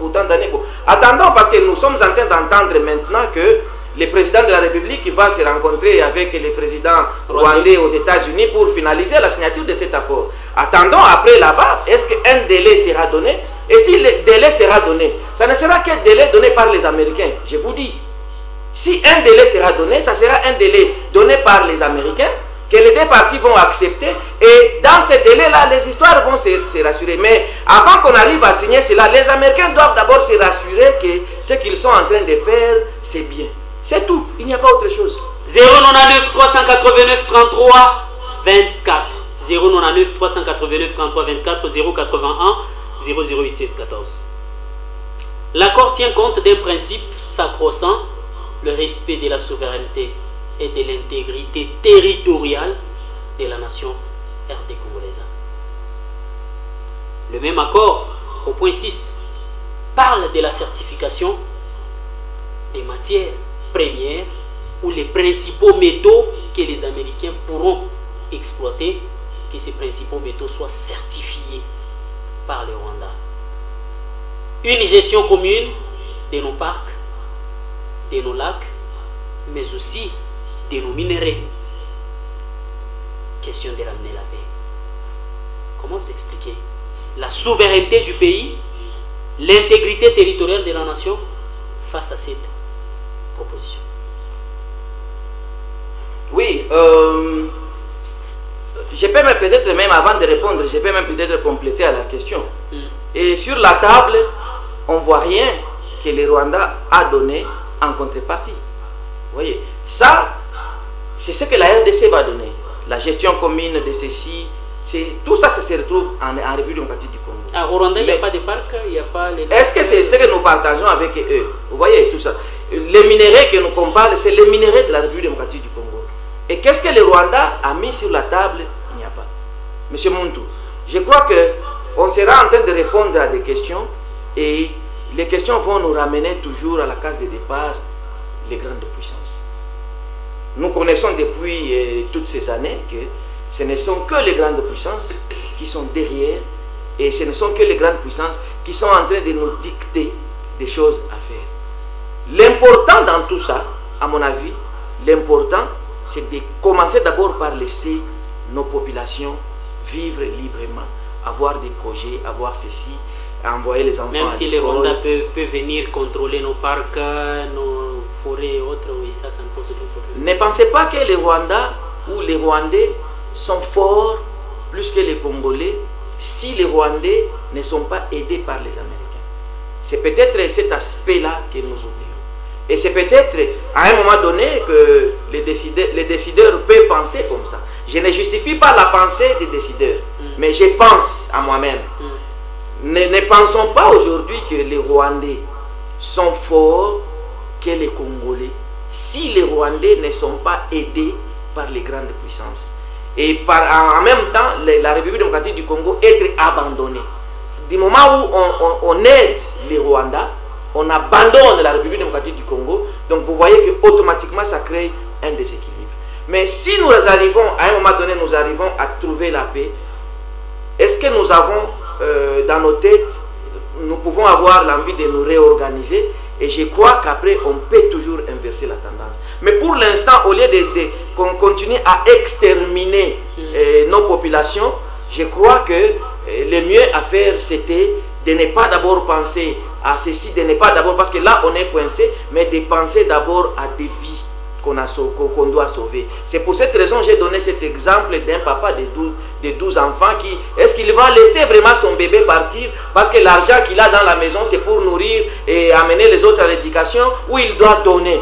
autant d'années? Attendons, parce que nous sommes en train d'entendre maintenant que le président de la République va se rencontrer avec le président rwandais aux États-Unis pour finaliser la signature de cet accord. Attendons après là-bas, est-ce qu'un délai sera donné? Et si le délai sera donné, ça ne sera qu'un délai donné par les Américains, je vous dis. Si un délai sera donné, ça sera un délai donné par les Américains, que les deux parties vont accepter, et dans ce délai-là, les histoires vont se rassurer. Mais avant qu'on arrive à signer cela, les Américains doivent d'abord se rassurer que ce qu'ils sont en train de faire, c'est bien. C'est tout, il n'y a pas autre chose. 099 389 33 24 099 389 33 24 081 008 16 14. L'accord tient compte d'un principe sacro-saint, le respect de la souveraineté et de l'intégrité territoriale de la nation RD congolaise. Le même accord, au point 6, parle de la certification des matières premières ou les principaux métaux que les Américains pourront exploiter, que ces principaux métaux soient certifiés par le Rwanda. Une gestion commune de nos parcs, de nos lacs, mais aussi de nos minéraux. Question de ramener la paix. Comment vous expliquer la souveraineté du pays, l'intégrité territoriale de la nation face à cette proposition? Oui, je peux peut-être même, avant de répondre, je peux même peut-être compléter à la question. Et sur la table, on ne voit rien que le Rwanda a donné en contrepartie. Vous voyez, ça, c'est ce que la RDC va donner. La gestion commune de ceci, tout ça, ça se retrouve en République démocratique du Congo. Ah, au Rwanda, il n'y a pas de parc, il n'y a pas les... Est-ce que c'est ce que nous partageons avec eux? Vous voyez, tout ça. Les minéraux que nous parlons, c'est les minéraux de la République démocratique du Congo. Et qu'est-ce que le Rwanda a mis sur la table? Il n'y a pas. Monsieur Muntu, je crois qu'on sera en train de répondre à des questions et les questions vont nous ramener toujours à la case de départ, les grandes puissances. Nous connaissons depuis toutes ces années que ce ne sont que les grandes puissances qui sont derrière et ce ne sont que les grandes puissances qui sont en train de nous dicter des choses à faire. L'important dans tout ça, à mon avis, l'important, c'est de commencer d'abord par laisser nos populations vivre librement, avoir des projets, avoir ceci, envoyer les enfants même à si les Rwandais peuvent venir contrôler nos parcs, nos forêts et autres, oui, ça me pose aucun problème. Ne pensez pas que les Rwandais ou les Rwandais sont forts plus que les Congolais si les Rwandais ne sont pas aidés par les Américains. C'est peut-être cet aspect-là que nous oublions. Et c'est peut-être à un moment donné que les décideurs peuvent penser comme ça. Je ne justifie pas la pensée des décideurs, mais je pense à moi-même. Ne pensons pas aujourd'hui que les Rwandais sont forts que les Congolais si les Rwandais ne sont pas aidés par les grandes puissances. Et en même temps, la République démocratique du Congo être abandonnée. Du moment où on aide les Rwandais, on abandonne la République démocratique du Congo. Donc vous voyez que automatiquement ça crée un déséquilibre. Mais si nous arrivons, à un moment donné, nous arrivons à trouver la paix, est-ce que nous avons dans nos têtes, nous pouvons avoir l'envie de nous réorganiser? Et je crois qu'après, on peut toujours inverser la tendance. Mais pour l'instant, au lieu qu'on continue à exterminer nos populations, je crois que le mieux à faire, c'était de ne pas d'abord penser à ceci, de ne pas d'abord, parce que là, on est coincé, mais de penser d'abord à des vies qu'on doit sauver. C'est pour cette raison que j'ai donné cet exemple d'un papa de 12 enfants qui, est-ce qu'il va laisser vraiment son bébé partir parce que l'argent qu'il a dans la maison c'est pour nourrir et amener les autres à l'éducation, ou il doit donner?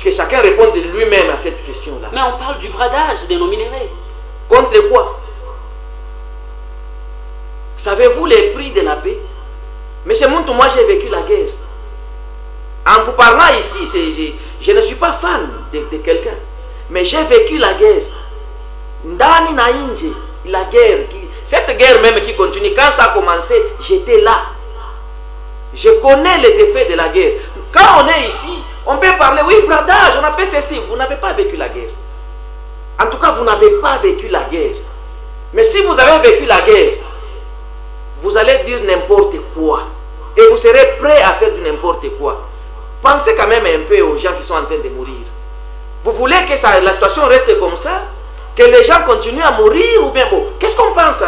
Que chacun réponde de lui-même à cette question-là. Mais on parle du bradage de nos minéraux. Contre quoi? Savez-vous les prix de la paix? Monsieur Muntu, moi j'ai vécu la guerre. En vous parlant ici, je ne suis pas fan de quelqu'un, mais j'ai vécu la guerre. Ndani na inje, la guerre, cette guerre même qui continue, quand ça a commencé, j'étais là. Je connais les effets de la guerre. Quand on est ici, on peut parler, oui, bradage, on a fait ceci. Vous n'avez pas vécu la guerre. En tout cas, vous n'avez pas vécu la guerre. Mais si vous avez vécu la guerre, vous allez dire n'importe quoi. Et vous serez prêt à faire du n'importe quoi. Pensez quand même un peu aux gens qui sont en train de mourir. Vous voulez que la situation reste comme ça? Que les gens continuent à mourir ou bien bon? Qu'est-ce qu'on pense?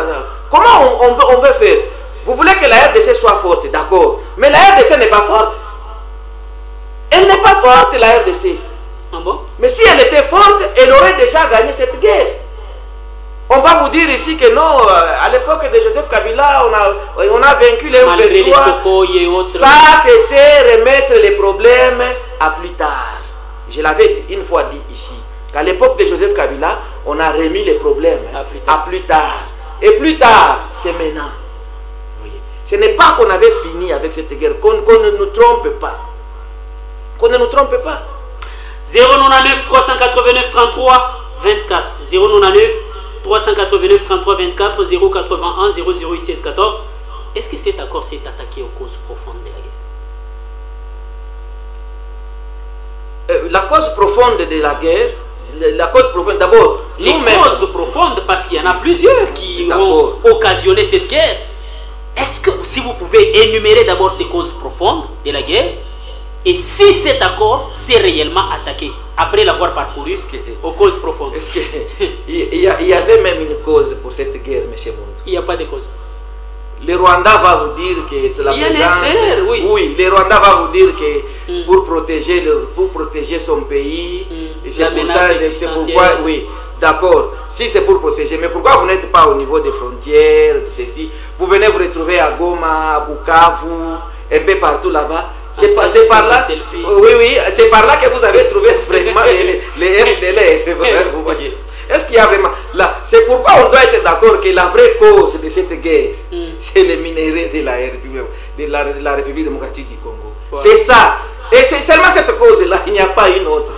Comment on veut faire? Vous voulez que la RDC soit forte, d'accord. Mais la RDC n'est pas forte. Elle n'est pas forte, la RDC. Ah bon? Mais si elle était forte, elle aurait déjà gagné cette guerre. On va vous dire ici que non, à l'époque de Joseph Kabila, on a vaincu les M23. Ça, c'était remettre les problèmes à plus tard. Je l'avais une fois dit ici, qu'à l'époque de Joseph Kabila, on a remis les problèmes à plus tard. Et plus tard, c'est maintenant. Ce n'est pas qu'on avait fini avec cette guerre, qu'on ne nous trompe pas. Qu'on ne nous trompe pas. 099 389 33 24. 099 389 33 24, 081 008 14. Est-ce que cet accord s'est attaqué aux causes profondes de la guerre? La cause profonde de la guerre, la cause profonde d'abord. Les causes profondes, parce qu'il y en a plusieurs qui ont occasionné cette guerre. Est-ce que, si vous pouvez énumérer d'abord ces causes profondes de la guerre, et si cet accord s'est réellement attaqué après l'avoir parcouru aux causes profondes? Est-ce qu'il y avait même une cause pour cette guerre, M. Muntu? Il n'y a pas de cause. Le Rwanda va vous dire que c'est la présence. Oui, le Rwanda va vous dire que pour protéger son pays, c'est pour ça, c'est pourquoi, oui, d'accord, si c'est pour protéger, mais pourquoi vous n'êtes pas au niveau des frontières, de ceci? Vous venez vous retrouver à Goma, à Bukavu, un peu partout là-bas. C'est par là, oui, c'est par là que vous avez trouvé vraiment les FDL, vous voyez. Est-ce qu'il y a vraiment là? C'est pourquoi on doit être d'accord que la vraie cause de cette guerre, c'est les minéraux de la République démocratique du Congo. C'est ça. Et c'est seulement cette cause-là, il n'y a pas une autre.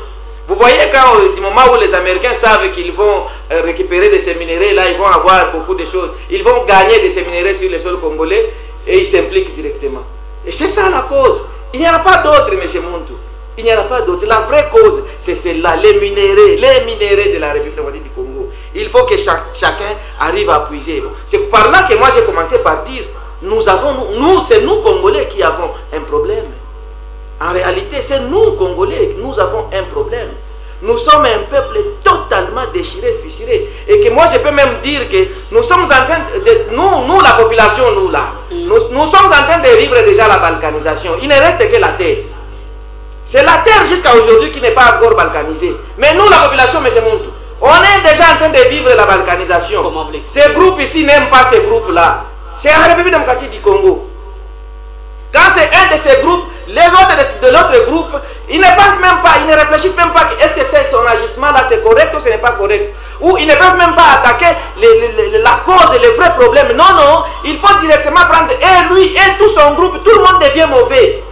Vous voyez, quand du moment où les Américains savent qu'ils vont récupérer de ces minéraux-là, ils vont avoir beaucoup de choses. Ils vont gagner de ces minéraux sur le sol congolais et ils s'impliquent directement. Et c'est ça la cause. Il n'y en a pas d'autre, M. Muntu. Il n'y en a pas d'autre. La vraie cause, c'est celle-là, les minéraux de la République démocratique du Congo. Il faut que chacun arrive à puiser. C'est par là que moi j'ai commencé par dire, c'est nous Congolais qui avons un problème. En réalité, c'est nous Congolais, nous avons un problème. Nous sommes un peuple totalement déchiré, fissuré. Et que moi je peux même dire que nous sommes en train de... Nous la population, nous là, nous sommes en train de vivre déjà la balkanisation. Il ne reste que la terre. C'est la terre jusqu'à aujourd'hui qui n'est pas encore balkanisée. Mais nous, la population, M. Muntu, on est déjà en train de vivre la balkanisation. Ces groupes ici n'aiment pas ces groupes-là. C'est la République démocratique du Congo. Quand c'est un de ces groupes, les autres de l'autre groupe, ils ne pensent même pas, ils ne réfléchissent même pas est-ce que son agissement-là c'est correct ou ce n'est pas correct. Ou ils ne peuvent même pas attaquer la cause et le vrai problème. Non, non, il faut directement prendre et lui et tout son groupe, tout le monde devient mauvais.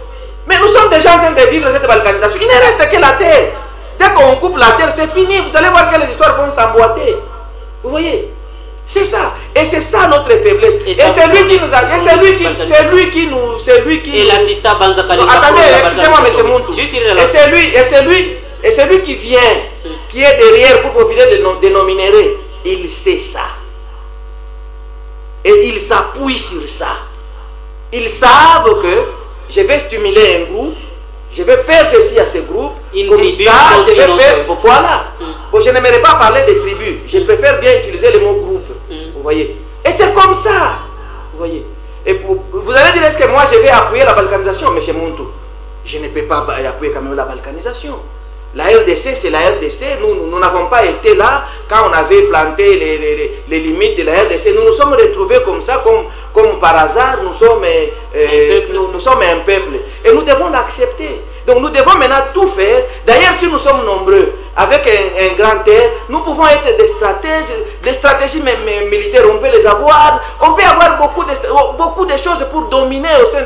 Mais nous sommes déjà en train de vivre cette balkanisation. Il ne reste que la terre. Dès qu'on coupe la terre, c'est fini. Vous allez voir que les histoires vont s'emboîter. Vous voyez? C'est ça. Et c'est ça notre faiblesse. Et c'est lui qui nous a... Et l'assistant Banzakali. Attendez, excusez-moi, M. Muntu. Et c'est lui qui vient, qui est derrière pour profiter de nos minéraux. Il sait ça. Et il s'appuie sur ça. Ils savent que je vais stimuler un groupe, je vais faire ceci à ce groupe, comme ça, je vais faire... Voilà. Bon, je n'aimerais pas parler des tribus. Je préfère bien utiliser le mot groupe. Vous voyez. Et c'est comme ça. Vous voyez. Et vous allez dire, est-ce que moi je vais appuyer la balkanisation, M. Muntu? Je ne peux pas appuyer quand même la balkanisation. La RDC, c'est la RDC. Nous n'avons pas été là quand on avait planté les limites de la RDC. Nous nous sommes retrouvés comme ça, comme par hasard. Nous sommes un peuple. Et nous devons l'accepter. Donc nous devons maintenant tout faire. D'ailleurs, si nous sommes nombreux, avec un grand air, nous pouvons être des stratèges. Les stratégies militaires, on peut les avoir. On peut avoir beaucoup de choses pour dominer au sein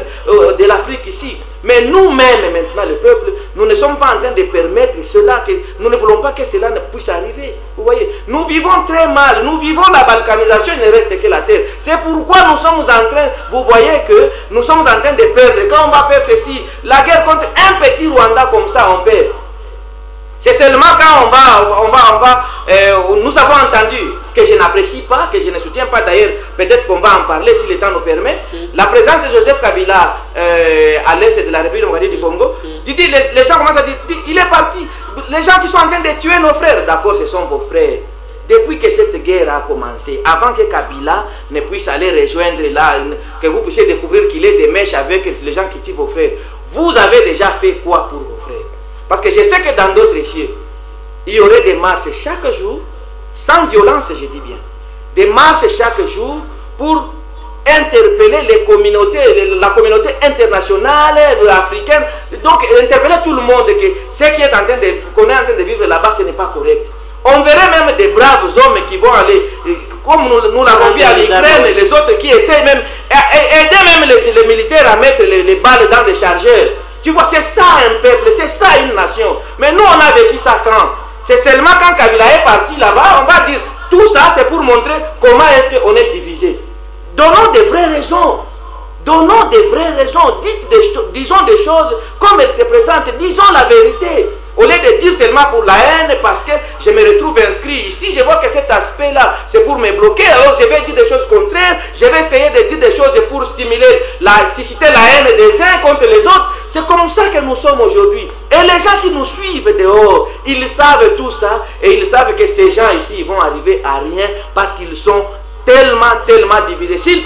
de l'Afrique ici. Mais nous-mêmes, maintenant, le peuple, nous ne sommes pas en train de permettre cela, que nous ne voulons pas que cela ne puisse arriver. Vous voyez, nous vivons très mal, nous vivons la balkanisation, il ne reste que la terre. C'est pourquoi nous sommes en train, vous voyez que nous sommes en train de perdre. Quand on va faire ceci, la guerre contre un petit Rwanda comme ça, on perd. C'est seulement quand nous avons entendu que je n'apprécie pas, que je ne soutiens pas, d'ailleurs, peut-être qu'on va en parler si le temps nous permet, la présence de Joseph Kabila à l'est de la République démocratique du Congo, les gens commencent à dire, il est parti, les gens qui sont en train de tuer nos frères, d'accord, ce sont vos frères. Depuis que cette guerre a commencé, avant que Kabila ne puisse aller rejoindre là, que vous puissiez découvrir qu'il est des mèches avec les gens qui tuent vos frères, vous avez déjà fait quoi pour vos frères? Parce que je sais que dans d'autres cieux, il y aurait des marches chaque jour, sans violence, je dis bien. Des marches chaque jour pour interpeller les communautés, la communauté internationale, africaine. Donc, interpeller tout le monde que ce qu'on est en train de vivre là-bas, ce n'est pas correct. On verrait même des braves hommes qui vont aller, comme nous l'avons vu à l'Ukraine, les autres qui essayent même, aider même les militaires à mettre les balles dans des chargeurs. Tu vois, c'est ça un peuple, c'est ça une nation. Mais nous, on a vécu ça quand? C'est seulement quand Kabila est parti là-bas, on va dire, tout ça c'est pour montrer comment est-ce qu'on est divisé. Donnons des vraies raisons. Donnons des vraies raisons. Disons des choses comme elles se présentent. Disons la vérité. Au lieu de dire seulement pour la haine, parce que je me retrouve inscrit ici, je vois que cet aspect-là, c'est pour me bloquer, alors je vais dire des choses contraires, je vais essayer de dire des choses pour stimuler, susciter la haine des uns contre les autres. C'est comme ça que nous sommes aujourd'hui. Et les gens qui nous suivent dehors, ils savent tout ça, et ils savent que ces gens ici, ils vont arriver à rien, parce qu'ils sont tellement divisés.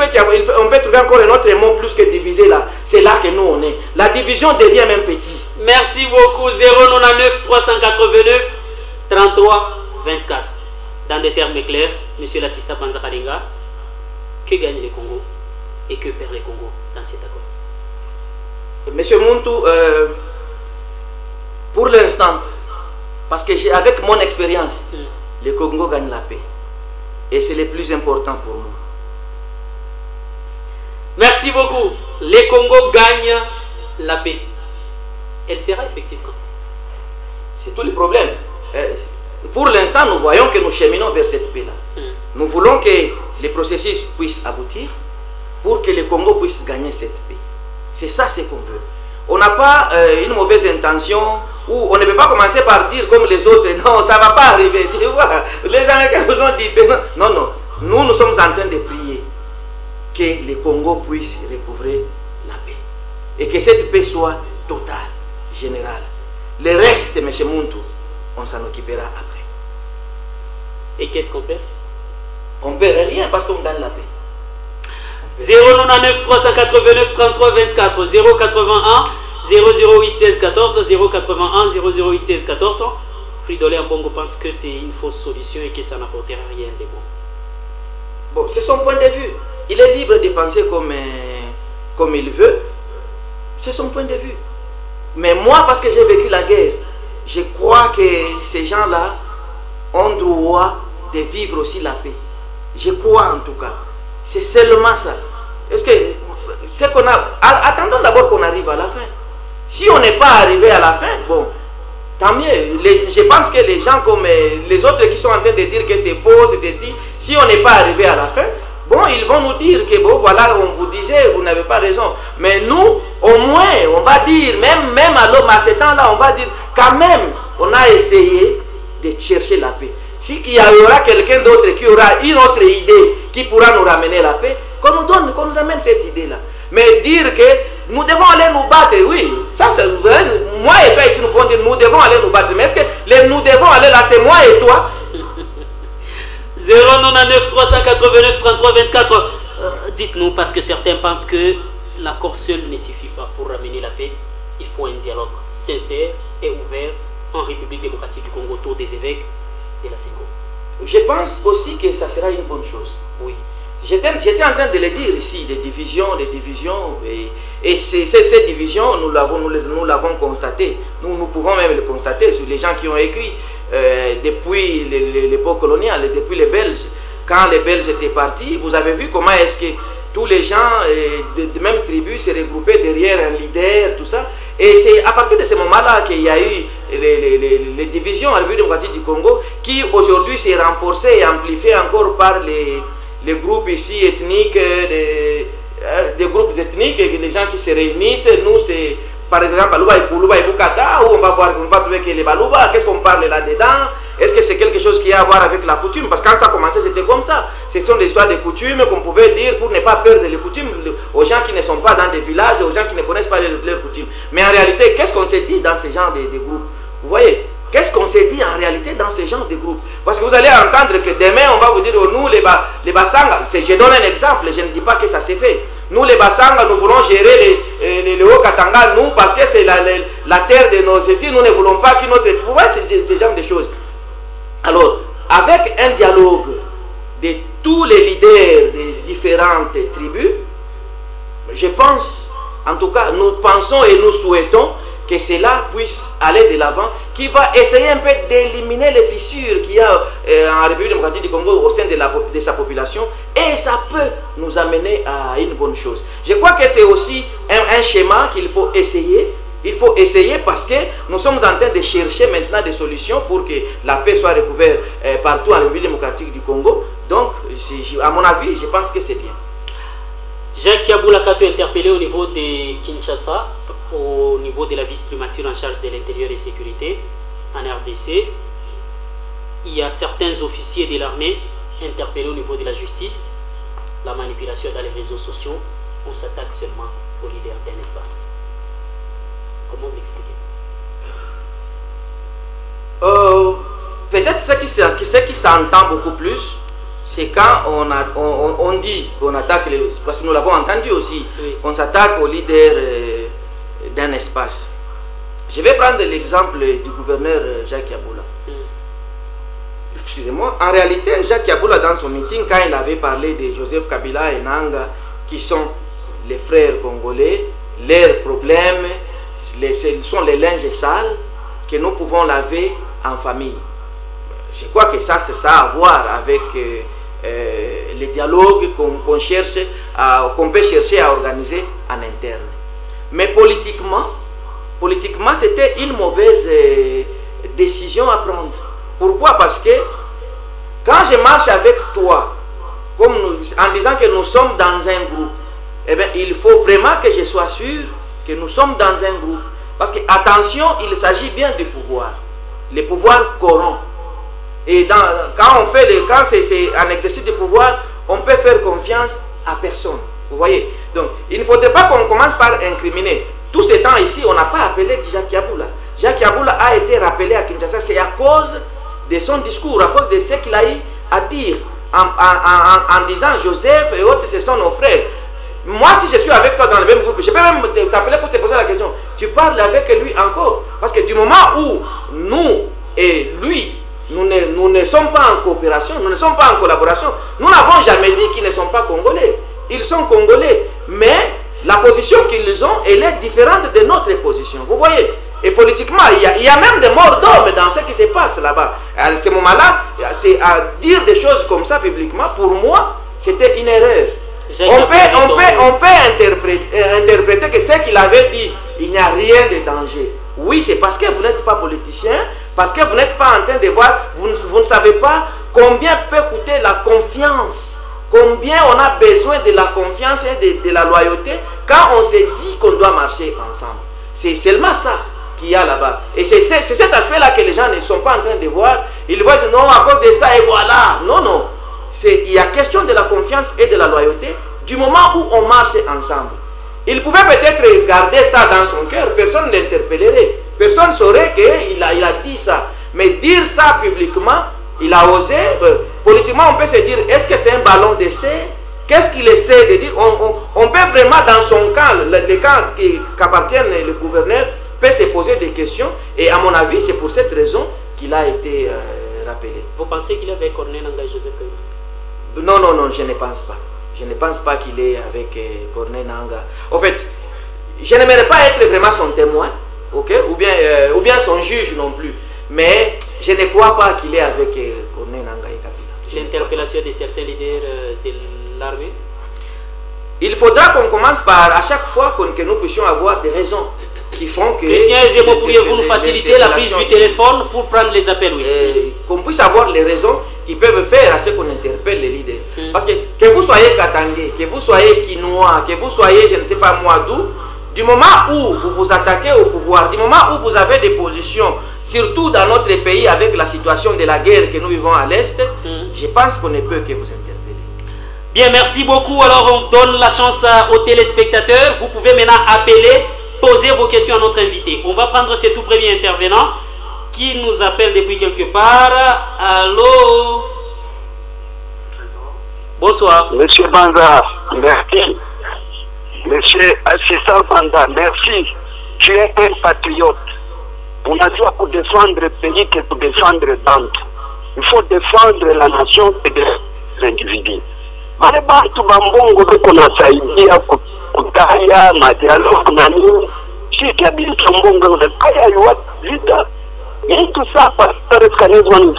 On peut trouver encore un autre mot plus que divisé là, c'est là que nous on est. La division devient même petit. Merci beaucoup. 099 389 33 24. Dans des termes clairs, monsieur l'assistant Banzakalinga, que gagne le Congo et que perd le Congo dans cet accord? Monsieur Muntu, pour l'instant, parce que avec mon expérience, le Congo gagne la paix. Et c'est le plus important pour nous. Merci beaucoup. Le Congo gagne la paix. Elle sera effectivement. C'est tout le problème. Pour l'instant, nous voyons que nous cheminons vers cette paix-là. Nous voulons que le processus puisse aboutir pour que le Congo puisse gagner cette paix. C'est ça ce qu'on veut. On n'a pas une mauvaise intention où on ne peut pas commencer par dire comme les autres, non, ça ne va pas arriver. Tu vois, les Américains nous ont dit, non, non. Nous sommes en train de prier que le Congo puisse recouvrer la paix. Et que cette paix soit totale, générale. Le reste, M. Muntu, on s'en occupera après. Et qu'est-ce qu'on perd? On ne perd rien parce qu'on gagne la paix. 099 389 33 24 081 008 16 14 081 008 16 14. Fridolin Mbongo pense que c'est une fausse solution et que ça n'apportera rien de bon. Bon, c'est son point de vue. Il est libre de penser comme il veut. C'est son point de vue. Mais moi, parce que j'ai vécu la guerre, je crois que ces gens-là ont droit de vivre aussi la paix. Je crois en tout cas. C'est seulement ça. Est-ce que ce qu'on a... Attendons d'abord qu'on arrive à la fin. Si on n'est pas arrivé à la fin, bon, tant mieux. Je pense que les gens comme les autres qui sont en train de dire que c'est faux, c'est ceci, si on n'est pas arrivé à la fin, bon, ils vont nous dire que bon, voilà, on vous disait, vous n'avez pas raison. Mais nous, au moins, on va dire, même à l'homme, à ce temps-là, on va dire, quand même, on a essayé de chercher la paix. S'il y aura quelqu'un d'autre qui aura une autre idée qui pourra nous ramener la paix, qu'on nous donne, qu'on nous amène cette idée-là. Mais dire que nous devons aller nous battre, oui, ça c'est vrai. Moi et toi ici nous pouvons dire nous devons aller nous battre. Mais est-ce que nous devons aller là, c'est moi et toi? 099 389 33 24. Dites-nous, parce que certains pensent que l'accord seul ne suffit pas pour ramener la paix. Il faut un dialogue sincère et ouvert en République démocratique du Congo autour des évêques de la Senghor. Je pense aussi que ça sera une bonne chose, oui. J'étais en train de le dire ici, des divisions, et ces divisions, nous l'avons constaté. Nous pouvons même le constater sur les gens qui ont écrit depuis l'époque coloniale, depuis les Belges. Quand les Belges étaient partis, vous avez vu comment est-ce que tous les gens de même tribu se regroupaient derrière un leader, tout ça. Et c'est à partir de ce moment-là qu'il y a eu les divisions à la République démocratique du Congo qui aujourd'hui s'est renforcée et amplifiée encore par les groupes ici ethniques, des groupes ethniques, les gens qui se réunissent. Nous, c'est par exemple Balouba et Bukata, où on va trouver que les Balouba, qu'est-ce qu'on parle là-dedans? Est-ce que c'est quelque chose qui a à voir avec la coutume? Parce que quand ça a commencé, c'était comme ça. Ce sont des histoires de coutumes qu'on pouvait dire pour ne pas perdre les coutumes aux gens qui ne sont pas dans des villages, aux gens qui ne connaissent pas leurs coutumes. Mais en réalité, qu'est-ce qu'on s'est dit dans ce genre de groupes? Vous voyez? Qu'est-ce qu'on s'est dit en réalité dans ce genre de groupes? Parce que vous allez entendre que demain, on va vous dire, oh, nous, les Bassanga, je donne un exemple, je ne dis pas que ça s'est fait. Nous, les Bassanga, nous voulons gérer les Hauts-Katanga, nous, parce que c'est la terre de nos ceci, nous ne voulons pas que notre... Vous voyez, ce genre de choses. Alors, avec un dialogue de tous les leaders des différentes tribus, je pense, en tout cas, nous pensons et nous souhaitons que cela puisse aller de l'avant, qui va essayer un peu d'éliminer les fissures qu'il y a en République démocratique du Congo au sein de sa population, et ça peut nous amener à une bonne chose. Je crois que c'est aussi un schéma qu'il faut essayer. Il faut essayer parce que nous sommes en train de chercher maintenant des solutions pour que la paix soit recouverte partout en République démocratique du Congo. Donc, à mon avis, je pense que c'est bien. Jacques Yaboulaka a été interpellé au niveau de Kinshasa, au niveau de la vice-primature en charge de l'intérieur et sécurité en RDC. Il y a certains officiers de l'armée interpellés au niveau de la justice. La manipulation dans les réseaux sociaux, on s'attaque seulement aux leaders d'un espace. Comment vous l'expliquez? Peut-être ce qui s'entend beaucoup plus, c'est quand on dit qu'on attaque, parce que nous l'avons entendu aussi, oui, qu'on s'attaque aux leaders d'un espace. Je vais prendre l'exemple du gouverneur Jacques Yaboula. Excusez-moi, en réalité, Jacques Yaboula, dans son meeting, quand il avait parlé de Joseph Kabila et Nanga, qui sont les frères congolais, leurs problèmes, ce sont les linges sales que nous pouvons laver en famille. Je crois que ça, c'est ça à voir avec les dialogues qu'on peut chercher à organiser en interne. Mais politiquement c'était une mauvaise décision à prendre. Pourquoi? Parce que quand je marche avec toi, en disant que nous sommes dans un groupe, eh bien, il faut vraiment que je sois sûr que nous sommes dans un groupe. Parce que, attention, il s'agit bien du pouvoir. Le pouvoir corrompt. Et quand c'est un exercice de pouvoir, on peut faire confiance à personne. Vous voyez? Donc, il ne faudrait pas qu'on commence par incriminer. Tout ce temps ici, on n'a pas appelé Jacques Yaboula. Jacques Yaboula a été rappelé à Kinshasa, c'est à cause de son discours, à cause de ce qu'il a eu à dire, en disant Joseph et autres, ce sont nos frères. Moi, si je suis avec toi dans le même groupe, je peux même t'appeler pour te poser la question. Tu parles avec lui encore. Parce que du moment où nous et lui, nous ne sommes pas en coopération, nous ne sommes pas en collaboration, nous n'avons jamais dit qu'ils ne sont pas congolais. Ils sont congolais. Mais la position qu'ils ont, elle est différente de notre position. Vous voyez? Et politiquement, il y a même des morts d'hommes dans ce qui se passe là-bas. À ce moment-là, c'est à dire des choses comme ça publiquement, pour moi, c'était une erreur. On peut interpréter que ce qu'il avait dit il n'y a rien de danger. Oui, c'est parce que vous n'êtes pas politicien, parce que vous n'êtes pas en train de voir, vous ne savez pas combien peut coûter la confiance, combien on a besoin de la confiance et de la loyauté quand on s'est dit qu'on doit marcher ensemble. C'est seulement ça qu'il y a là-bas. Et c'est cet aspect-là que les gens ne sont pas en train de voir. Ils voient non, à cause de ça, et voilà. Non, non. Il y a question de la confiance et de la loyauté du moment où on marche ensemble. Il pouvait peut-être garder ça dans son cœur, personne ne l'interpellerait, personne ne saurait qu'il a dit ça. Mais dire ça publiquement, il a osé. Politiquement, on peut se dire, est-ce que c'est un ballon d'essai? Qu'est-ce qu'il essaie de dire? On peut vraiment, dans son camp, le camp qu'appartient le gouverneur, peut se poser des questions. Et à mon avis, c'est pour cette raison qu'il a été rappelé. Vous pensez qu'il est avec Corneille Nangaa et Joseph Kabila? Non, non, non, je ne pense pas. Je ne pense pas qu'il est avec Corneille Nangaa. En fait, je n'aimerais pas être vraiment son témoin, ok, ou bien son juge non plus. Mais je ne crois pas qu'il est avec Corneille Nangaa et Kabila. L'interpellation de certains leaders de l'armée? Il faudra qu'on commence par, à chaque fois que nous puissions avoir des raisons qui font que... Christian Ezemo, pourriez-vous nous faciliter la prise du téléphone pour prendre les appels? Oui. Qu'on puisse avoir les raisons qui peuvent faire à ce qu'on interpelle les leaders. Parce que vous soyez Katangé, que vous soyez Kinois, que vous soyez, je ne sais pas moi d'où, du moment où vous vous attaquez au pouvoir, du moment où vous avez des positions, surtout dans notre pays avec la situation de la guerre que nous vivons à l'Est, je pense qu'on ne peut que vous interpeller. Bien, merci beaucoup. Alors, on donne la chance aux téléspectateurs. Vous pouvez maintenant appeler, poser vos questions à notre invité. On va prendre ce tout premier intervenant qui nous appelle depuis quelque part. Allô? Bonsoir. Monsieur Banda, merci. Monsieur Assistant Banda, merci. Tu es un patriote. On a droit pour défendre le pays que pour défendre d'autres. Il faut défendre la nation et les individus. Wale bantu bambongo beko nasaidia kutaya madialogu na nini. Shika bintu mbongo na kaya yuwa vita. Et tout ça parce que le mécanisme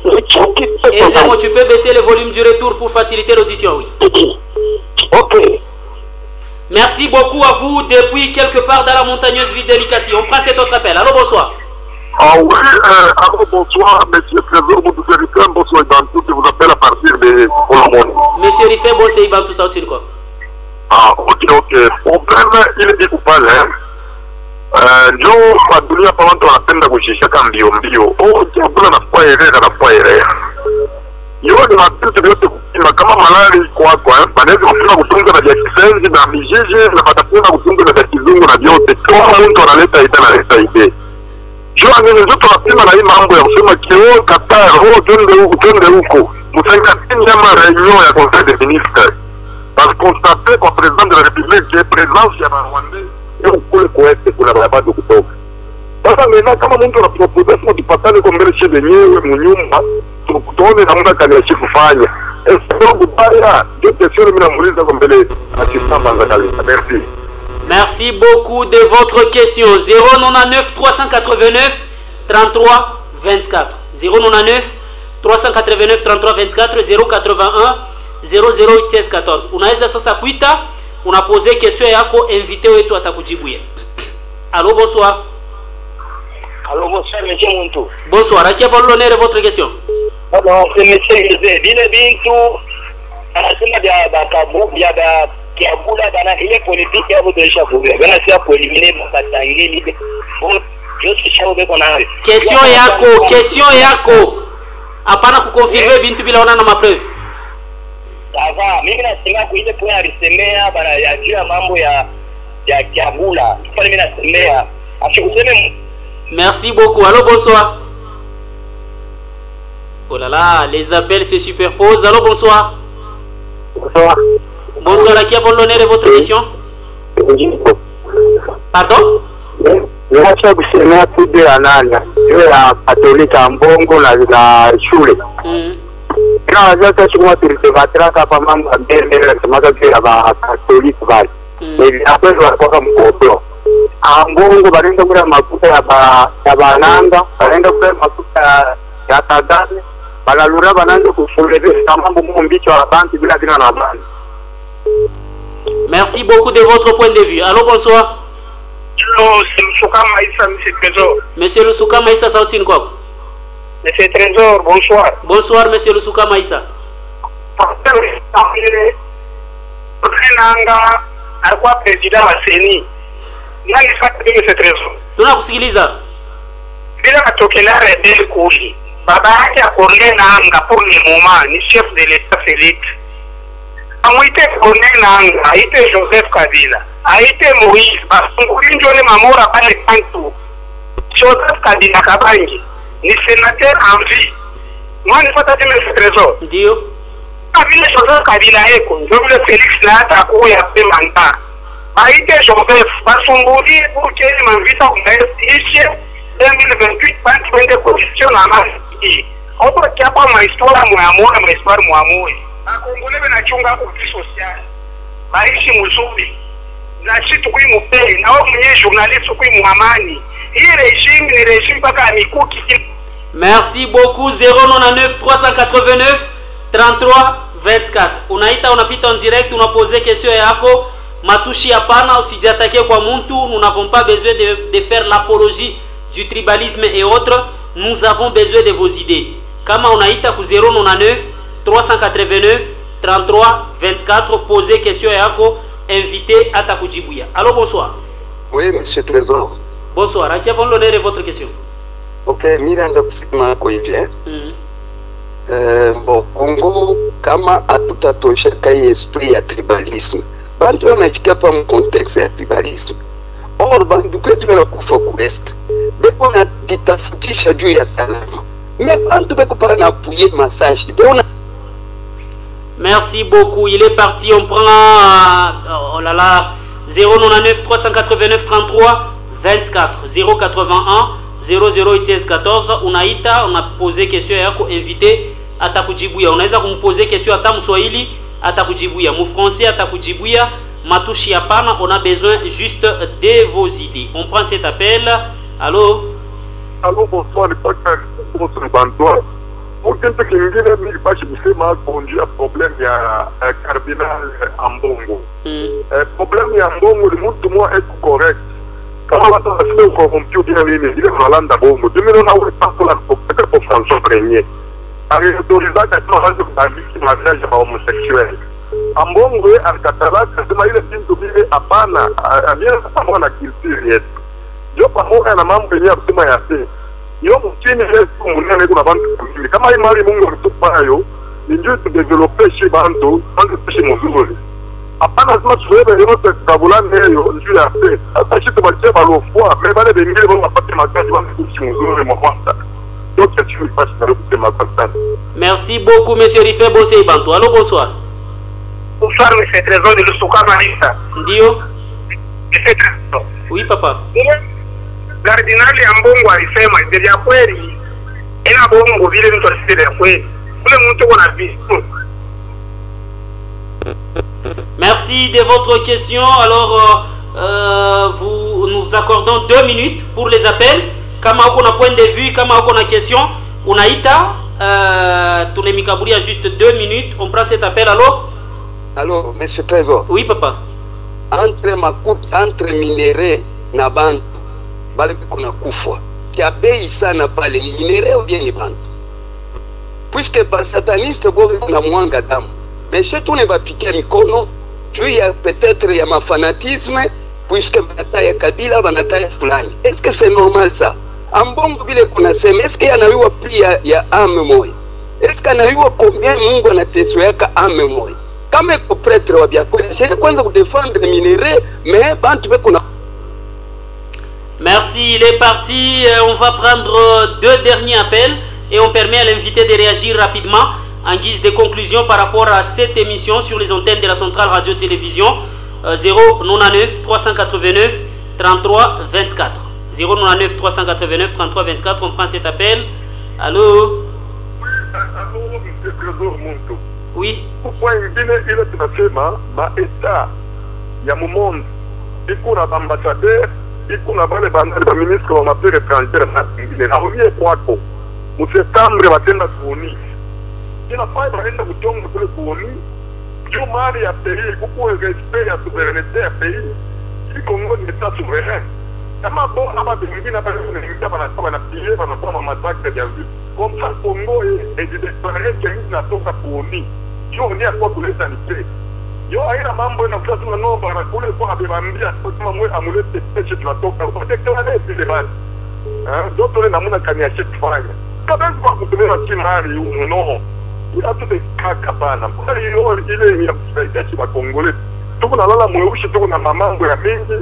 nous est Ezemo, tu peux baisser le volume du retour pour faciliter l'audition, oui. Ok. Merci beaucoup à vous depuis quelque part dans la montagneuse ville d'Elikasi. On prend cet autre appel. Allô, bonsoir. Ah oui, allô, bonsoir, monsieur Trésor, monsieur Rifem, bonsoir, Ibantou, qui vous appelle à partir de Colomoni. Monsieur Rifem, bonsoir, Ibantou, ça aussi quoi? Ah, ok. Problème, il est coupable, hein. Njo madunia pa watu wanapenda kushishaka mbio mbio. Chakula nafua elea. Yo ni vitu vyote kupima kama malari kwako, banaweza kupima kutunza na vya kisenzi na mijiji na batapima kutunza na vya kizungu na vyote. Kama mtu analeta idea na leta idea. Jua nini ndio tunapima na hii mambo ya kusema kio Qatar, twende huko. Msangati nyama réunion ya Conseil des ministres. Parce qu'on constatait qu'au président de la République est présence ya Rwandais. Kule kuwete kuna barabara kutoka. Sasa mena kama mtu anapropose sema tupatane kwa mbele shede nyewe mnyumba tuone namna kani ya kufanya. Est-ce baya je te suis mimi namuuliza kwa mbele assistant Banzakali. Merci. Merci beaucoup de votre question. 099 389 33 24. 099 389 33 24 081 008 16 14. Unaweza sasa kuita unapose question yako, invité wetu atakujibuye. Allô, bonsoir. Allô, bonsoir, monsieur Muntu. Bonsoir, à qui a l'honneur de votre question? Non, c'est monsieur José. Bile bintu, anasema bia kiabula bana ile politique ya kutoisha kuwe. Bana sia kueliminer makatangili. Yote shao beko na hayo. Question yako. Hapana kukonfirmer bintu bila ona na mapreuve. Sawa, mimi nasema kwa ile point alisemea bana ya jua mambo ya kiabula. Kwa mimi nasemea. Afikuseme. Merci beaucoup. Allô, bonsoir. Oh là là, les appels se superposent. Allô, bonsoir. Bonsoir. Bonsoir, à qui a l'honneur de votre question? Pardon? Niacha kusemea kude ya nana. Iwe ya Katolika Mbongo na shule. Kila wazaka chumwa tulisevatraka pa mambo mbele na semaka kia ba Katolika bali. Hivi hapo wanakuwa mkoto. Ambongo barenda kula mafuta ya bananga, barenda kula mafuta ya Kagame, balalura bananza kufuleresha mambo mumbicho wa banki bila dina na banki. Merci beaucoup de votre point de vue. Allô, bonsoir. Allô, c'est Lusouka Maïssa, monsieur Trésor. Monsieur Lusouka Maïssa, sauti ni kwako. Monsieur Trésor, bonsoir. Bonsoir, monsieur Lusouka Maïssa. Nanga alikuwa president wa Seni. Nani fata monsieur Trésor? Tunakusikiliza. Bila katokelea rebel kuli. Baba yake akorne Nanga pour le moment ni chef de l'état Félix. Amuite Corneille Nanga, aite Joseph Kabila, aite Moïse, basunguli njone mamora pale kantu. Joseph Kabila Kabangi ni sénateur en vie. Moi ni fata monsieur Trésor. Ndio. Vile Joseph Kabila eko, ndio Félix na hata kuya pe manda. Aite Joseph, basumbuli ukeli mavita kumaisha 2028 panti wende constitution na masi. Opo kiapa mahistoire muamua, mahistoire muamue. Bakongole benachunga kuti social. Baishi mzuri. Na shitu kui mupe, na wao mwenye journaliste kui muamani. Hii regime ni regime paka mikuki. Merci beaucoup. 099 389 33 24. Unaita, unapita en direct, unaposer question yako. Matushi hapana, usijatake kwa muntu. Nous n'avons pas besoin de faire l'apologie du tribalisme et autres. Nous avons besoin de vos idées. Kama unaita ku 099 389 33 24, poser question yako, invité à takujibuya. Allô, bonsoir. Oui, monsieur Trésor. Bonsoir. À qui avons l'honneur de votre question? Ok, Miranda kusema kwa hivi. Bon, Congo kama hatutatosha kai esprit ya tribalisme. Bantu wanafikia pa mkontekste ya tribalisme. Or bantu kwetu wanakufa kuwest. Beko na ditafutisha juu ya salama. Mais bantu beko para na puye massage. Merci beaucoup. Il est parti. On prend oh là là 099 389 33 24 081 00 14. Unaita, on a posé question yako, invité atakujibuya. Unaweza kumposer question hata mswahili atakujibuya, mu français atakujibuya, matushi hapana. On a besoin juste de vos idées. On prend cet appel. Allô? Allô, bonsoir, bonsoir, Bantois. Ukente kingine mimi bashi kusema konjia problem ya cardinal Ambongo. Problem ya Ambongo ni mtu mmoja eko correct. Kama watu wasio corrompu bien nini, ile Rolanda Bongo. Demi na wewe pas la pour François Premier. Avec l'autorisation de la vie mariage ya homosexuel. Ambongo alikatala kusema ile kitu vile hapana, amia pamoja na culture yetu. Ndio pamoja na mambo yenyewe kusema ya pili. Yo mchini yetu munene kuna bantu kumili. Kama hii mali Mungu alitupayo, ni njoo tudevelope shi bantu shi mzuri. Hapana sema tuwebe yote kabulani hiyo njoo ya pe. Hata shi tubache balofua, mais bale bengine wao wapate magari bantu shi mzuri mwanza. Donc tu veux pas se kusema kwa sana. Merci beaucoup monsieur Rife Bosé Bantu. Allô, bonsoir. Bonsoir monsieur Trésor de Lusouka Maïssa. Ndio. Monsieur Trésor. Oui papa. Kardinali Ambongo alisema ndio ya kweli. Ina Bongo vile mtu asije ya kweli. Ule mtu kuna vitu. Merci de votre question. Alors nous accordons 2 minutes pour les appels. Kama uko na point de vue, kama uko na question, unaita tunemikaburia juste 2 minutes. On prend cet appel. Allô? Allô, monsieur Trésor. Oui papa. Entre minere na bantu bale kuna kufwa kia bei sana pale ni minere ou bien ni bantu, puisque ba sataniste bobe kuna mwanga damu meshe tu ne bapikia mikono juu ya peut-être ya mafanatisme, puisque banataya kabila banataya fulani. Est-ce que c'est normal ça? Ambongo vile kuna sema, est-ce que anayua pia ya ame moja? Est-ce que anayua combien Mungu anateso yaka ame moja? Kama iko prêtre wa bia kweli, je kwanza kudefendre minere mais bantu beko na. Merci, il est parti. On va prendre 2 derniers appels et on permet à l'invité de réagir rapidement en guise de conclusion par rapport à cette émission sur les antennes de la Centrale Radio-Télévision. 099 389 33 24. 099 389 33 24. On prend cet appel. Allô? Allô, monsieur Trésor Muntu. Oui. Pourquoi il tunasema ba état ya monde iko na ambassadeur iko na bale bandari ba ministre wa affaires étrangères na ngine na umie kwako mu septembre batenda kuoni ina fai baenda kutonga kule kuoni juu mali ya pays kuko respect ya souveraineté ya pays iko ngo ni état souverain Kama bon aba bengi na bana na bana na pile bana kwa massacre ya ville. Comme ça Congo et de déclarer que nous na toka poni. Yo ni akwa kuleta nite. Yo aina mambo na kwa tuna no bana kule kwa bebambia kwa mwe amulete peche tunatoka kwa déclarer vile bana. D'autres namuna kanya chef fanya. Kama kwa kutumia kimari no. Ila tu de kaka bana. Kwa hiyo ile ya kusaidia kwa Congolais. Tuko na lala mweushi tuko na mamango ya mingi.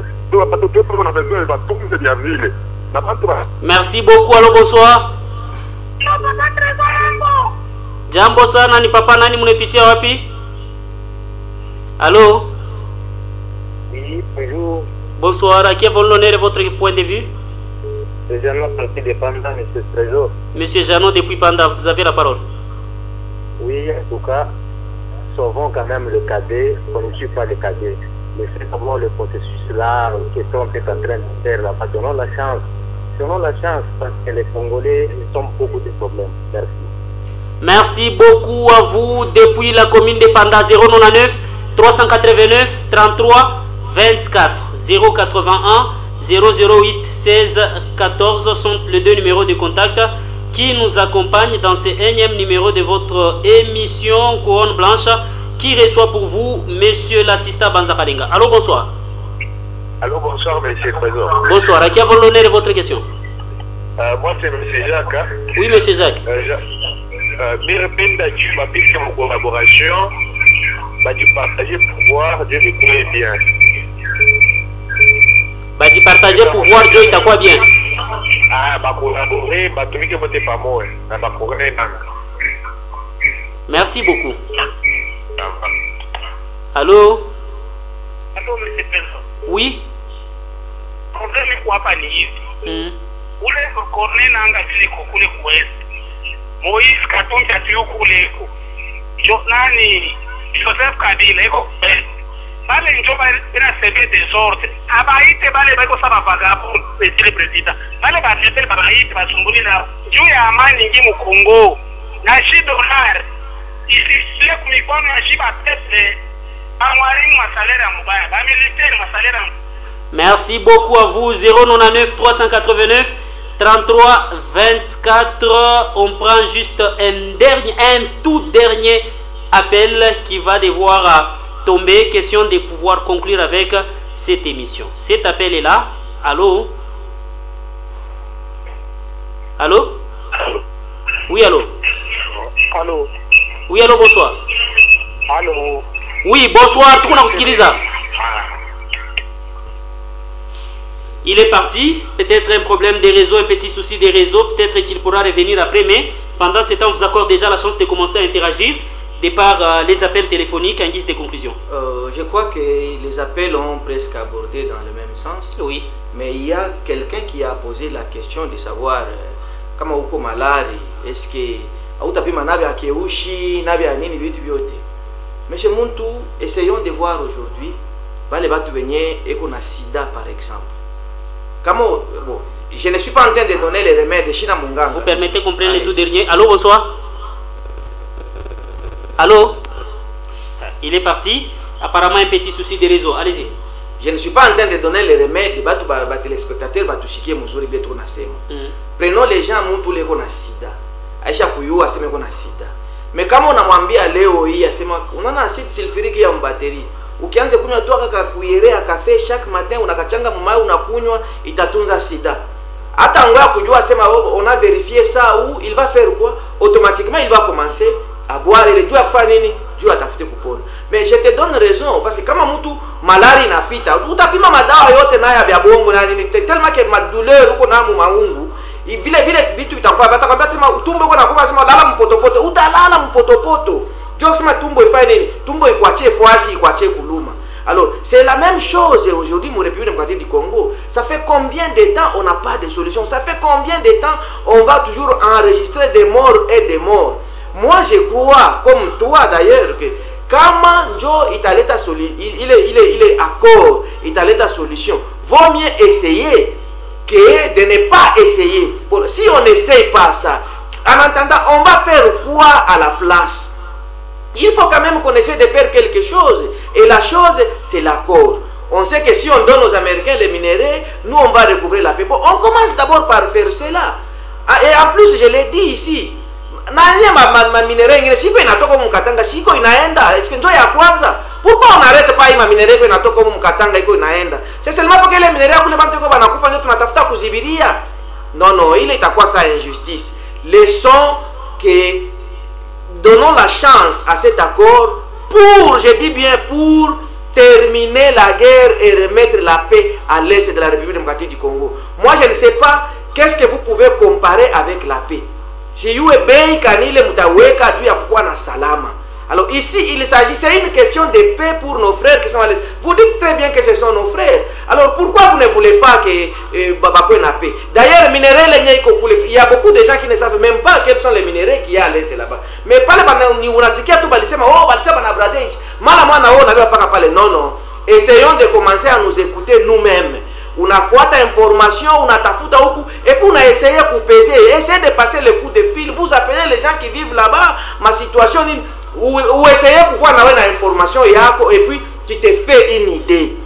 Merci beaucoup, allô, bonsoir. Jambo sana, ni papa nani mnepitia wapi? Allô? Oui, bonjour. Bonsoir, à qui a l'honneur de votre point de vue? C'est Jeannot depuis Panda, monsieur Trésor. Monsieur Jeannot depuis Panda, vous avez la parole. Oui, en tout cas, sauvons quand même le cadet, on ne tue pas le cadet. Mais c'est comment le processus là, question qu'on est en train de faire là-bas. Donnons la chance, parce que les Congolais ont beaucoup de problèmes. Merci. Merci beaucoup à vous depuis la commune de Panda. 099 389 33 24 081 008 16 14 sont les deux numéros de contact qui nous accompagnent dans ce énième numéro de votre émission Couronne Blanche, qui reçoit pour vous monsieur l'assistant Banzakalinga. Allô, bonsoir. Allô, bonsoir, monsieur le Trésor. Bonsoir, à qui a l'honneur de votre question? Moi, c'est monsieur Jacques. Hein? Oui, monsieur Jacques. Mirependa tu m'as fait en collaboration, tu partager pouvoir, Dieu me connaît bien. Tu partager pouvoir, Dieu il t'a quoi bien? Ah, collaborer, tu me voter pas moi. Merci beaucoup. Allô? Allô, monsieur Pelso. Oui? Problème kwa hapa ni hivi. Ule korne nanga vile kule kuwezi. Moise Katumbi atiyo kule iko. Nani Joseph Kabila iko kuwezi. Bale njoba ina sebe desordre. Abaite bale bako saba vagabundo petile president. Bale batepele babaite basumbuli na juu ya amani ngi mu Kongo. Na shi dollar. Isi kumikono ya shi batete. Merci beaucoup à vous. 099 389 33 24. On prend juste un tout dernier appel qui va devoir tomber. Question de pouvoir conclure avec cette émission. Cet appel est là. Allô? Allô? Oui, allô? Allô? Oui, allô, bonsoir. Allô? Oui, bonsoir, tout le monde. Il est parti, peut-être un problème des réseaux, un petit souci des réseaux, peut-être qu'il pourra revenir après, mais pendant ce temps, on vous accorde déjà la chance de commencer à interagir de par les appels téléphoniques en guise de conclusion. Je crois que les appels ont presque abordé dans le même sens. Oui. Mais il y a quelqu'un qui a posé la question de savoir comment uko malari, est-ce que autapima nabe akeushi, nabe anini vitu vyote. Monsieur Muntu, essayons de voir aujourd'hui, les batu benye eko na sida par exemple. Comment, bon, je ne suis pas en train de donner les remèdes de China Munganga. Vous permettez qu'on prenne le tout dernier. Allô, bonsoir. Allô? Il est parti. Apparemment un petit souci de réseau. Allez-y. Je ne suis pas en train de donner les remèdes de batu ba téléspectateurs batu chikie muzuri beto na sema. Prenons les gens Muntu leko na sida. Aisha kuyua aseme ko na sida. Mais kama unamwambia leo hii asema unaona acide sulfurique ya mbateri, ukianza kunywa tu kaka kuyerea kafe chaque matin unakachanga mumai unakunywa itatunza sida. Hata ngoya kujua asema on a vérifié ça ou il va faire quoi? Automatiquement il va commencer à boire le jua kufanya nini? Jua atafute kupona. Mais je te donne raison parce que kama mtu malari inapita, utapima madawa yote naye ya bongo na nini tellement que ma douleur uko na maungu vile vitu vitakuwa batakwambia sema tumbo uko nakuwa sema lala mpotopoto, utalala mpotopoto. Jua kusema tumbo ifanye nini? Tumbo ikuachie fwashi, ikuachie kuluma. Alors, c'est la même chose aujourd'hui mon République démocratique du Congo. Ça fait combien de temps on n'a pas de solution? Ça fait combien de temps on va toujours enregistrer des morts et des morts? Moi je crois comme toi d'ailleurs que kama njo italeta il est accord, italeta solution. Vaut mieux essayer que de ne pas essayer. Bon, si on n'essaye pas ça, en attendant, on va faire quoi à la place? Il faut quand même qu'on essaie de faire quelque chose. Et la chose, c'est l'accord. On sait que si on donne aux Américains les minéraux, nous on va recouvrir la paix. Bon, on commence d'abord par faire cela. Et en plus, je l'ai dit ici, ma minéraux, si vous n'avez mukatanga, si vous n'avez est-ce que vous avez pourquoi on n'arrête pas les minéraux qui n'ont pas mukatanga iko inaenda? C'est seulement parce que les minéraux kule bantu ko banakufa ndio tunatafuta kuzibiria. Non, non, il est à quoi ça injustice? Laissons que donnons la chance à cet accord pour, je dis bien pour terminer la guerre et remettre la paix à l'est de la République démocratique du Congo. Moi, je ne sais pas qu'est-ce que vous pouvez comparer avec la paix. Si vous avez kanile mutaweka juu ya kuwa na salama. Alors ici, il s'agit, c'est une question de paix pour nos frères qui sont à l'est. Vous dites très bien que ce sont nos frères. Alors pourquoi vous ne voulez pas que Babako ait la paix? D'ailleurs, il y a beaucoup de gens qui ne savent même pas quels sont les minéraux qu'il y a à l'est là-bas. Mais pas les unasikia tu balisema oh balisema na bradench. Mala mwana oh na pas parler. Non non. Essayons de commencer à nous écouter nous-mêmes. Unafuata information, unatafuta huku et puis on a essayé de peser, essayez de passer le coup de fil. Vous appelez les gens qui vivent là-bas, ma situation ou essayez pourquoi on a une information yako et puis tu te fais une idée.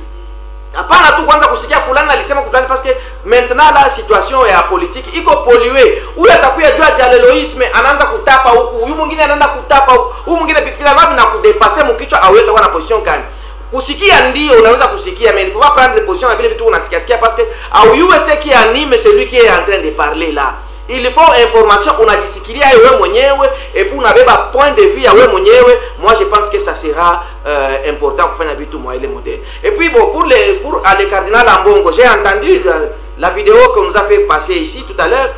Hapana tu kwanza kusikia fulani alisema kutani parce que maintenant la situation ya politique iko polluée. Huyu atakuya jua jaleloisme anaanza kutapa huku, huyu mwingine anaenda kutapa huku, huyu mwingine finalement na kudepasser mkichwa aweta kwa na position gani. Kusikia ndio unaweza kusikia mais il faut pas prendre des positions avec les tout unasikia parce que au ce qui anime celui qui est en train de parler là. Il faut information unajisikilia wewe mwenyewe et puis unabeba point de vue ya wewe mwenyewe. Moi je pense que ça sera important pour faire vitu moi les modèles. Et puis bon pour le cardinal Ambongo, j'ai entendu la vidéo que nous a fait passer ici tout à l'heure.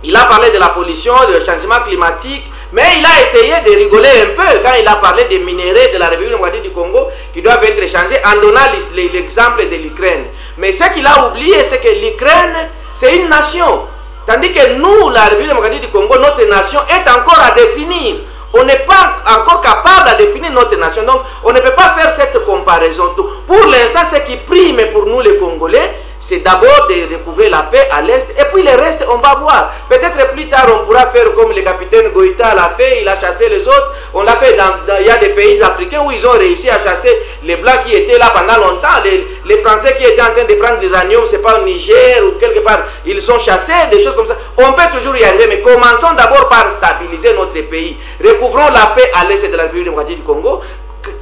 Il a parlé de la pollution, du changement climatique, mais il a essayé de rigoler un peu quand il a parlé des minéraux de la République démocratique du Congo qui doivent être échangés en donnant l'exemple de l'Ukraine. Mais ce qu'il a oublié, c'est que l'Ukraine, c'est une nation. Tandis que nous, la République démocratique du Congo, notre nation est encore à définir. On n'est pas encore capable de définir notre nation. Donc, on ne peut pas faire cette comparaison. Pour l'instant, ce qui prime pour nous les Congolais, c'est d'abord de recouvrir la paix à l'est. Et puis le reste, on va voir. Peut-être plus tard, on pourra faire comme le capitaine Goïta l'a fait. Il a chassé les autres. On l'a fait il y a des pays africains où ils ont réussi à chasser les Blancs qui étaient là pendant longtemps. Les Français qui étaient en train de prendre l'uranium, c'est pas au Niger ou quelque part. Ils sont chassés, des choses comme ça. On peut toujours y arriver, mais commençons d'abord par stabiliser notre pays. Recouvrons la paix à l'est de la République démocratique du Congo.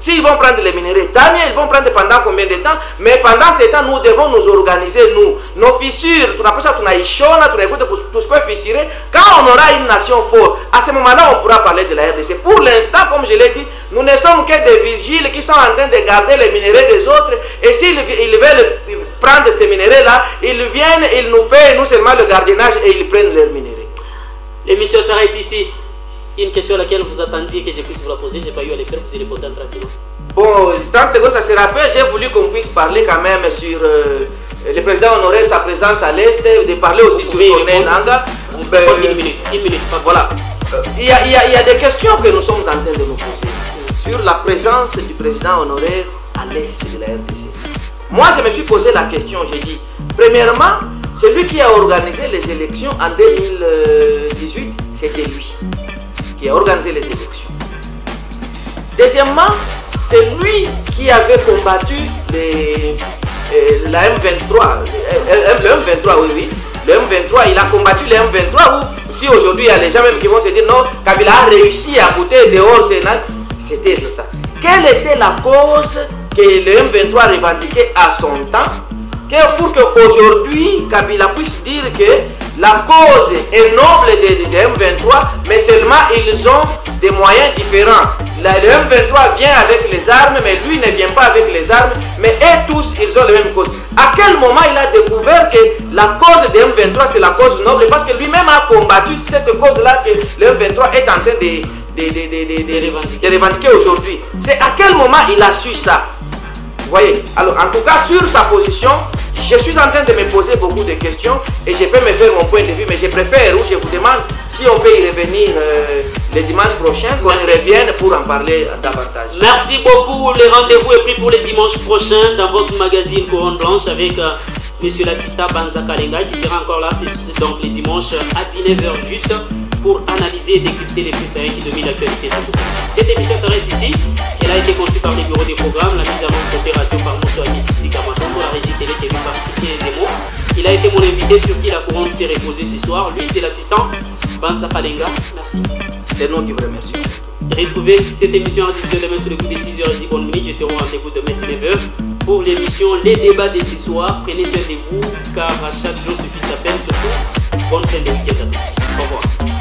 S'ils vont prendre les minéraux, tant mieux, ils vont prendre pendant combien de temps? Mais pendant ce temps, nous devons nous organiser, nous. Nos fissures, tu n'as pas ça, tu n'as ishona, tu n'as écouté, tout se peut fissurer. Quand on aura une nation forte, à ce moment-là, on pourra parler de la RDC. Pour l'instant, comme je l'ai dit, nous ne sommes que des vigiles qui sont en train de garder les minéraux des autres. Et s'ils veulent prendre ces minéraux-là, ils viennent, ils nous payent, nous seulement le gardiennage et ils prennent leurs minéraux. L'émission s'arrête ici. Une question à laquelle vous attendiez que je puisse vous la poser, je n'ai pas eu à le faire, vous allez répondre rapidement. Bon, 30 secondes, ça sera peu. J'ai voulu qu'on puisse parler quand même sur le président honorer sa présence à l'Est, de parler aussi sur Corneille Nangaa. Une minute. Voilà. Il y a des questions que nous sommes en train de nous poser sur la présence du président honoraire à l'Est de la RDC. Moi, je me suis posé la question, j'ai dit, premièrement, celui qui a organisé les élections en 2018, c'était lui qui a organisé les élections. Deuxièmement, c'est lui qui avait combattu la M23. Le M23, oui. Le M23, il a combattu le M23 où, si aujourd'hui il y a les gens même qui vont se dire non, Kabila a réussi à bouter dehors, c'était ça. Quelle était la cause que le M23 revendiquait à son temps pour qu'aujourd'hui Kabila puisse dire que la cause est noble de M23, mais seulement ils ont des moyens différents. Le M23 vient avec les armes, mais lui ne vient pas avec les armes, mais eux tous, ils ont les mêmes causes. À quel moment il a découvert que la cause de M23, c'est la cause noble? Parce que lui-même a combattu cette cause-là que le M23 est en train de revendiquer aujourd'hui. C'est à quel moment il a su ça? Vous voyez? Alors, en tout cas, sur sa position, je suis en train de me poser beaucoup de questions et je peux me faire mon point de vue, mais je préfère, ou je vous demande si on peut y revenir le dimanche prochain, qu'on y revienne pour en parler davantage. Merci beaucoup. Le rendez-vous est pris pour le dimanche prochain dans votre magazine Couronne Blanche avec monsieur l'assistant Banza Kalenga qui sera encore là, donc le dimanche à 19h juste pour analyser et décrypter les faits saillants qui dominent l'actualité. Cette émission s'arrête ici. Elle a été conçue par les bureaux des programmes, la mise en œuvre côté radio par Moto Amis. invité sur qui la couronne s'est reposée ce soir. Lui, c'est l'assistant Banza Palenga. Merci. C'est nous qui vous remercions. Retrouvez cette émission en diffusion demain sur le coup de 6h10. Je serai au rendez-vous de 29h pour l'émission Les débats de ce soir. Prenez soin de vous car à chaque jour suffit sa peine. Surtout, bonne fin de week-end à tous. Au revoir.